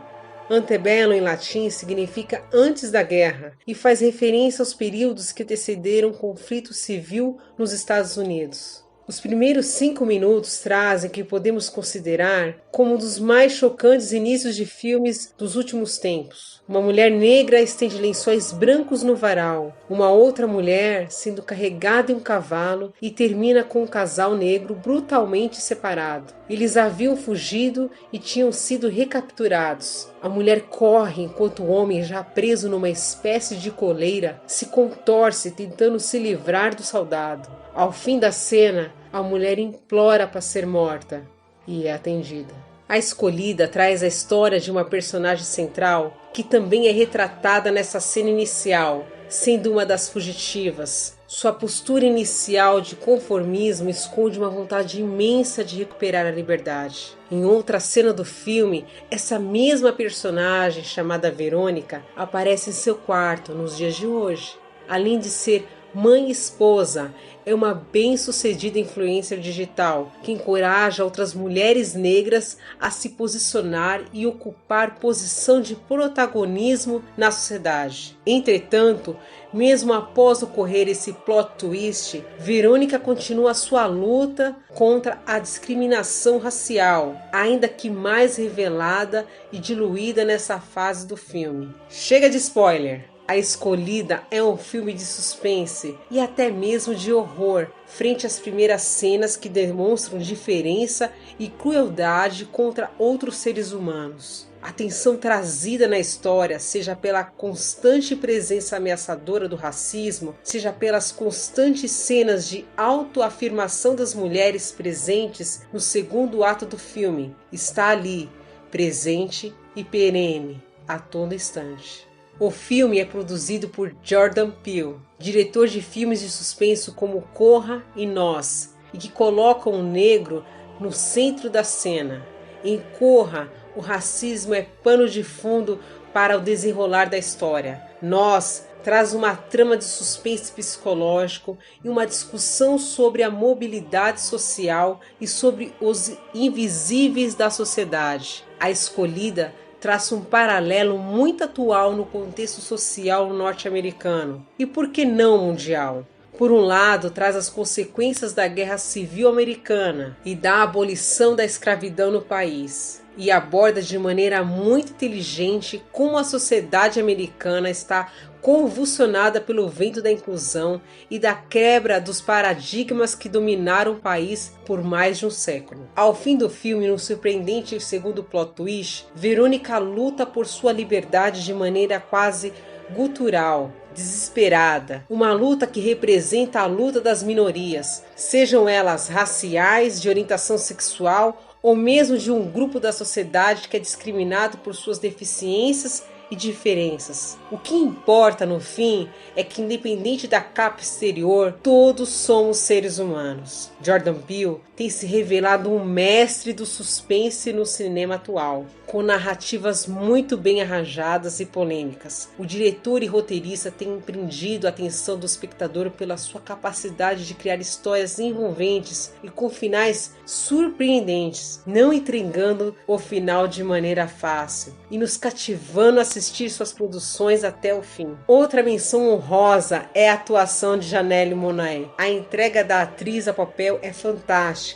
Antebellum em latim significa antes da guerra e faz referência aos períodos que antecederam o conflito civil nos Estados Unidos. Os primeiros 5 minutos trazem o que podemos considerar como um dos mais chocantes inícios de filmes dos últimos tempos. Uma mulher negra estende lençóis brancos no varal, uma outra mulher sendo carregada em um cavalo e termina com um casal negro brutalmente separado. Eles haviam fugido e tinham sido recapturados. A mulher corre enquanto o homem, já preso numa espécie de coleira, se contorce tentando se livrar do soldado. Ao fim da cena, a mulher implora para ser morta e é atendida. A Escolhida traz a história de uma personagem central que também é retratada nessa cena inicial, sendo uma das fugitivas. Sua postura inicial de conformismo esconde uma vontade imensa de recuperar a liberdade. Em outra cena do filme, essa mesma personagem, chamada Verônica, aparece em seu quarto nos dias de hoje. Além de ser mãe e esposa, é uma bem-sucedida influencer digital que encoraja outras mulheres negras a se posicionar e ocupar posição de protagonismo na sociedade. Entretanto, mesmo após ocorrer esse plot twist, Verônica continua sua luta contra a discriminação racial, ainda que mais revelada e diluída nessa fase do filme. Chega de spoiler! A Escolhida é um filme de suspense e até mesmo de horror, frente às primeiras cenas que demonstram diferença e crueldade contra outros seres humanos. A tensão trazida na história, seja pela constante presença ameaçadora do racismo, seja pelas constantes cenas de autoafirmação das mulheres presentes no segundo ato do filme, está ali, presente e perene, a todo instante. O filme é produzido por Jordan Peele, diretor de filmes de suspense como Corra e Nós, e que colocam o negro no centro da cena. Em Corra, o racismo é pano de fundo para o desenrolar da história. Nós traz uma trama de suspense psicológico e uma discussão sobre a mobilidade social e sobre os invisíveis da sociedade. A Escolhida traça um paralelo muito atual no contexto social norte-americano e, por que não, mundial. Por um lado, traz as consequências da Guerra Civil Americana e da abolição da escravidão no país, e aborda de maneira muito inteligente como a sociedade americana está convulsionada pelo vento da inclusão e da quebra dos paradigmas que dominaram o país por mais de um século. Ao fim do filme, no surpreendente segundo plot twist, Verônica luta por sua liberdade de maneira quase gutural, desesperada. Uma luta que representa a luta das minorias, sejam elas raciais, de orientação sexual ou mesmo de um grupo da sociedade que é discriminado por suas deficiências e diferenças. O que importa no fim é que, independente da capa exterior, todos somos seres humanos. Jordan Peele tem se revelado um mestre do suspense no cinema atual, com narrativas muito bem arranjadas e polêmicas. O diretor e roteirista têm prendido a atenção do espectador pela sua capacidade de criar histórias envolventes e com finais surpreendentes, não entregando o final de maneira fácil e nos cativando a assistir suas produções até o fim. Outra menção honrosa é a atuação de Janelle Monáe. A entrega da atriz ao papel é fantástica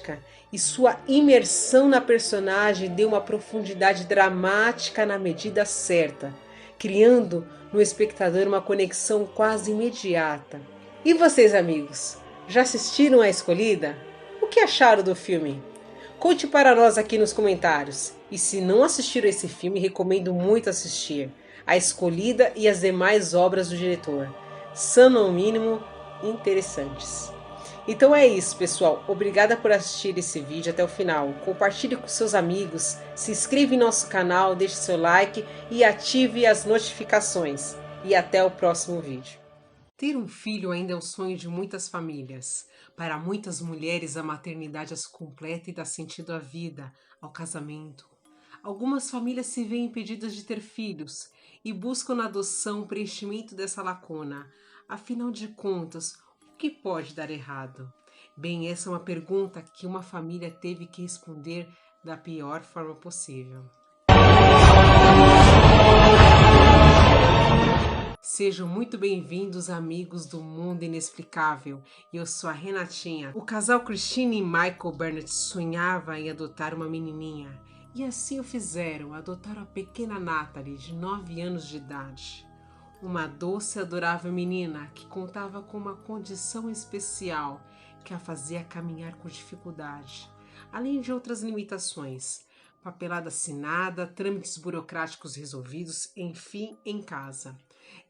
e sua imersão na personagem deu uma profundidade dramática na medida certa, criando no espectador uma conexão quase imediata. E vocês, amigos, já assistiram A Escolhida? O que acharam do filme? Conte para nós aqui nos comentários. E se não assistiram esse filme, recomendo muito assistir A Escolhida e as demais obras do diretor. São, no mínimo, interessantes. Então é isso, pessoal. Obrigada por assistir esse vídeo até o final. Compartilhe com seus amigos, se inscreva em nosso canal, deixe seu like e ative as notificações. E até o próximo vídeo. Ter um filho ainda é o sonho de muitas famílias. Para muitas mulheres, a maternidade as completa e dá sentido à vida, ao casamento. Algumas famílias se veem impedidas de ter filhos e buscam na adoção o preenchimento dessa lacuna. Afinal de contas, o que pode dar errado? Bem, essa é uma pergunta que uma família teve que responder da pior forma possível. Sejam muito bem-vindos, amigos do Mundo Inexplicável. Eu sou a Renatinha. O casal Christine e Michael Burnett sonhava em adotar uma menininha. E assim o fizeram, adotaram a pequena Natalie, de 9 anos de idade. Uma doce e adorável menina que contava com uma condição especial que a fazia caminhar com dificuldade, além de outras limitações. Papelada assinada, trâmites burocráticos resolvidos, enfim, em casa.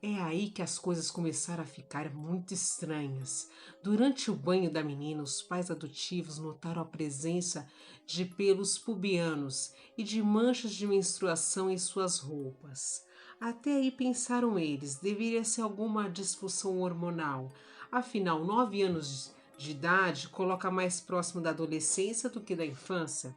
É aí que as coisas começaram a ficar muito estranhas. Durante o banho da menina, os pais adotivos notaram a presença de pelos pubianos e de manchas de menstruação em suas roupas. Até aí pensaram eles, deveria ser alguma disfunção hormonal. Afinal, 9 anos de idade coloca mais próximo da adolescência do que da infância.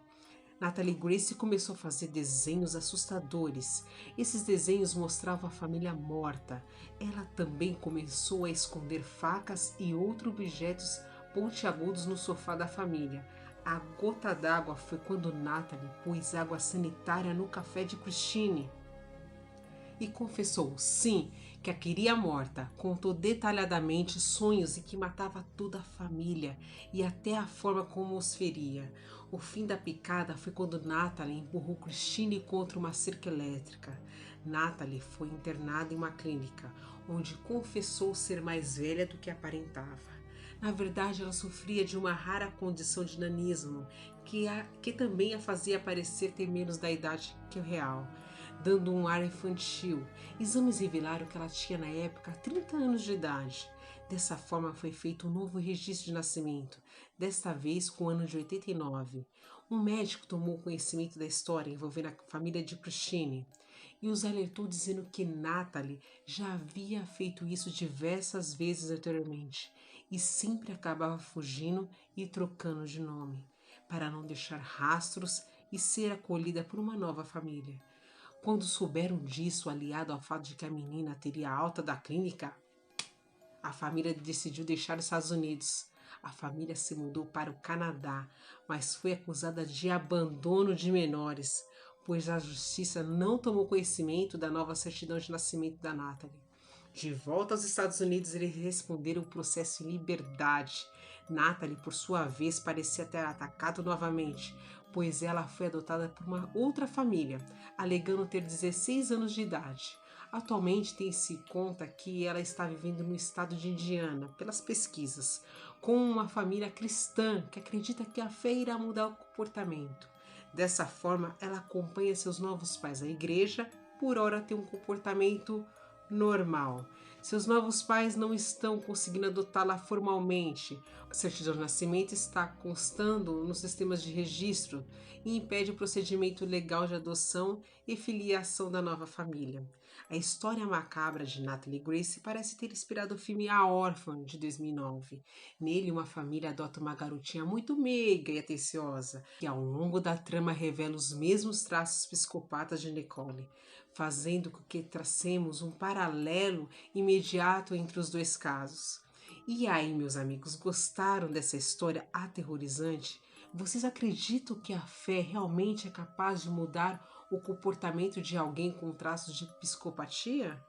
Natalie Grace começou a fazer desenhos assustadores. Esses desenhos mostravam a família morta. Ela também começou a esconder facas e outros objetos pontiagudos no sofá da família. A gota d'água foi quando Natalie pôs água sanitária no café de Christine. E confessou, sim, que a queria morta. Contou detalhadamente sonhos em que matava toda a família e até a forma como os feria. O fim da picada foi quando Natalie empurrou Christine contra uma cerca elétrica. Natalie foi internada em uma clínica, onde confessou ser mais velha do que aparentava. Na verdade, ela sofria de uma rara condição de nanismo, que também a fazia parecer ter menos da idade que o real, dando um ar infantil. Exames revelaram que ela tinha na época 30 anos de idade. Dessa forma foi feito um novo registro de nascimento, desta vez com o ano de 89. Um médico tomou conhecimento da história envolvendo a família de Christine e os alertou dizendo que Natalie já havia feito isso diversas vezes anteriormente e sempre acabava fugindo e trocando de nome, para não deixar rastros e ser acolhida por uma nova família. Quando souberam disso, aliado ao fato de que a menina teria alta da clínica, a família decidiu deixar os Estados Unidos. A família se mudou para o Canadá, mas foi acusada de abandono de menores, pois a justiça não tomou conhecimento da nova certidão de nascimento da Natalie. De volta aos Estados Unidos, eles responderam o processo em liberdade. Natalie, por sua vez, parecia ter atacado novamente, pois ela foi adotada por uma outra família, alegando ter 16 anos de idade. Atualmente tem-se conta que ela está vivendo no estado de Indiana, pelas pesquisas, com uma família cristã que acredita que a fé irá mudar o comportamento. Dessa forma, ela acompanha seus novos pais à igreja, por hora tem um comportamento normal. Seus novos pais não estão conseguindo adotá-la formalmente. A certidão de nascimento está constando nos sistemas de registro e impede o procedimento legal de adoção e filiação da nova família. A história macabra de Natalie Grace parece ter inspirado o filme A Órfã, de 2009. Nele, uma família adota uma garotinha muito meiga e atenciosa, que ao longo da trama revela os mesmos traços psicopatas de Nicole, fazendo com que tracemos um paralelo imediato entre os dois casos. E aí, meus amigos, gostaram dessa história aterrorizante? Vocês acreditam que a fé realmente é capaz de mudar o comportamento de alguém com traços de psicopatia?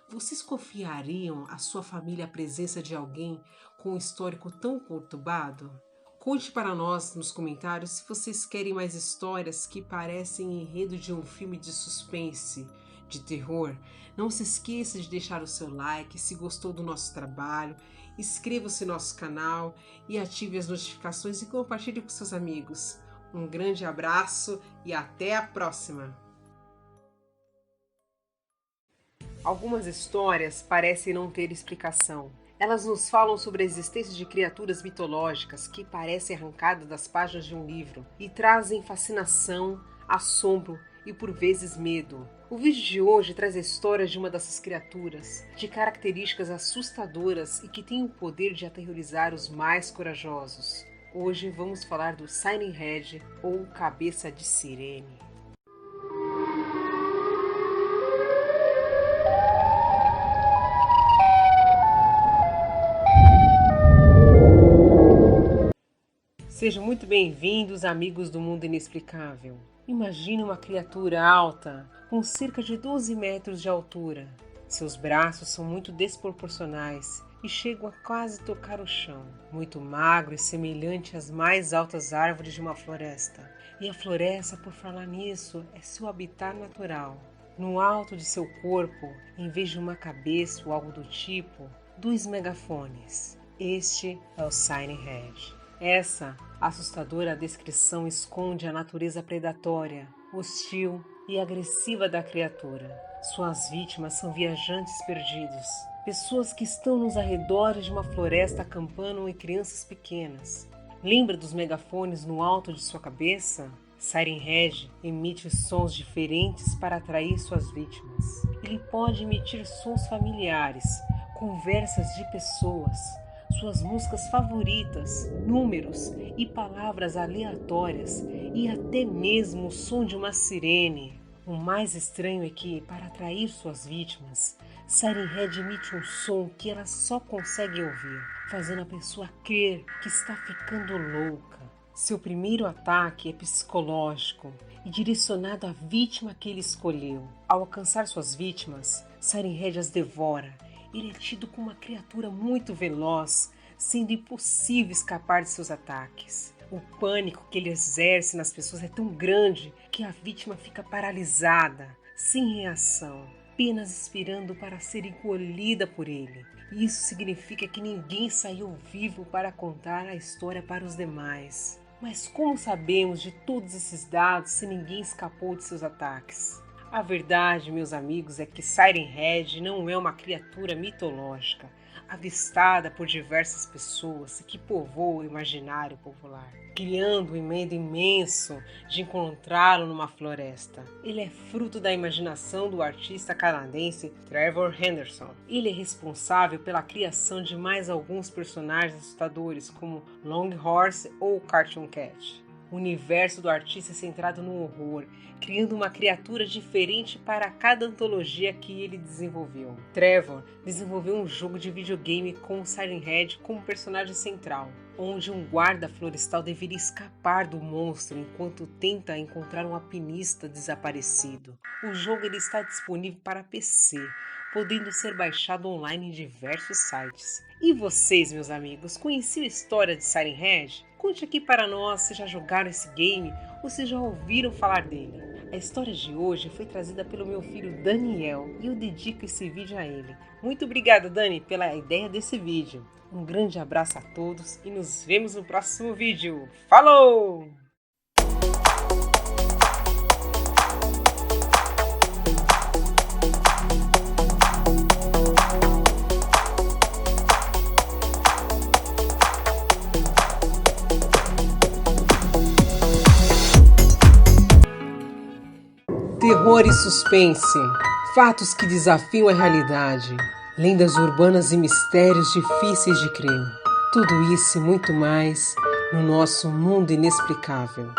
Vocês confiariam à sua família a presença de alguém com um histórico tão conturbado? Conte para nós nos comentários se vocês querem mais histórias que parecem enredo de um filme de suspense, de terror. Não se esqueça de deixar o seu like se gostou do nosso trabalho, inscreva-se no nosso canal e ative as notificações e compartilhe com seus amigos. Um grande abraço e até a próxima! Algumas histórias parecem não ter explicação. Elas nos falam sobre a existência de criaturas mitológicas que parecem arrancadas das páginas de um livro e trazem fascinação, assombro e por vezes medo. O vídeo de hoje traz a história de uma dessas criaturas, de características assustadoras e que tem o poder de aterrorizar os mais corajosos. Hoje vamos falar do Siren Head ou Cabeça de Sirene. Sejam muito bem-vindos, amigos do Mundo Inexplicável. Imagine uma criatura alta, com cerca de 12 metros de altura. Seus braços são muito desproporcionais e chegam a quase tocar o chão. Muito magro e semelhante às mais altas árvores de uma floresta. E a floresta, por falar nisso, é seu habitat natural. No alto de seu corpo, em vez de uma cabeça ou algo do tipo, 2 megafones. Este é o Siren Head. Essa assustadora descrição esconde a natureza predatória, hostil e agressiva da criatura. Suas vítimas são viajantes perdidos, pessoas que estão nos arredores de uma floresta acampando e crianças pequenas. Lembra dos megafones no alto de sua cabeça? Siren Head emite sons diferentes para atrair suas vítimas. Ele pode emitir sons familiares, conversas de pessoas, suas músicas favoritas, números e palavras aleatórias e até mesmo o som de uma sirene. O mais estranho é que, para atrair suas vítimas, Siren Head emite um som que elas só conseguem ouvir, fazendo a pessoa crer que está ficando louca. Seu primeiro ataque é psicológico e direcionado à vítima que ele escolheu. Ao alcançar suas vítimas, Siren Head as devora. Ele é tido como uma criatura muito veloz, sendo impossível escapar de seus ataques. O pânico que ele exerce nas pessoas é tão grande que a vítima fica paralisada, sem reação, apenas esperando para ser engolida por ele. Isso significa que ninguém saiu vivo para contar a história para os demais. Mas como sabemos de todos esses dados se ninguém escapou de seus ataques? A verdade, meus amigos, é que Siren Head não é uma criatura mitológica, avistada por diversas pessoas que povoam o imaginário popular, criando um medo imenso de encontrá-lo numa floresta. Ele é fruto da imaginação do artista canadense Trevor Henderson. Ele é responsável pela criação de mais alguns personagens assustadores, como Long Horse ou Cartoon Cat. O universo do artista é centrado no horror, criando uma criatura diferente para cada antologia que ele desenvolveu. Trevor desenvolveu um jogo de videogame com o Siren Head como personagem central, onde um guarda florestal deveria escapar do monstro enquanto tenta encontrar um alpinista desaparecido. O jogo ele está disponível para PC, podendo ser baixado online em diversos sites. E vocês, meus amigos, conheciam a história de Siren Head? Conte aqui para nós se já jogaram esse game ou se já ouviram falar dele. A história de hoje foi trazida pelo meu filho Daniel e eu dedico esse vídeo a ele. Muito obrigada, Dani, pela ideia desse vídeo. Um grande abraço a todos e nos vemos no próximo vídeo. Falou! Terror e suspense, fatos que desafiam a realidade, lendas urbanas e mistérios difíceis de crer. Tudo isso e muito mais no nosso mundo inexplicável.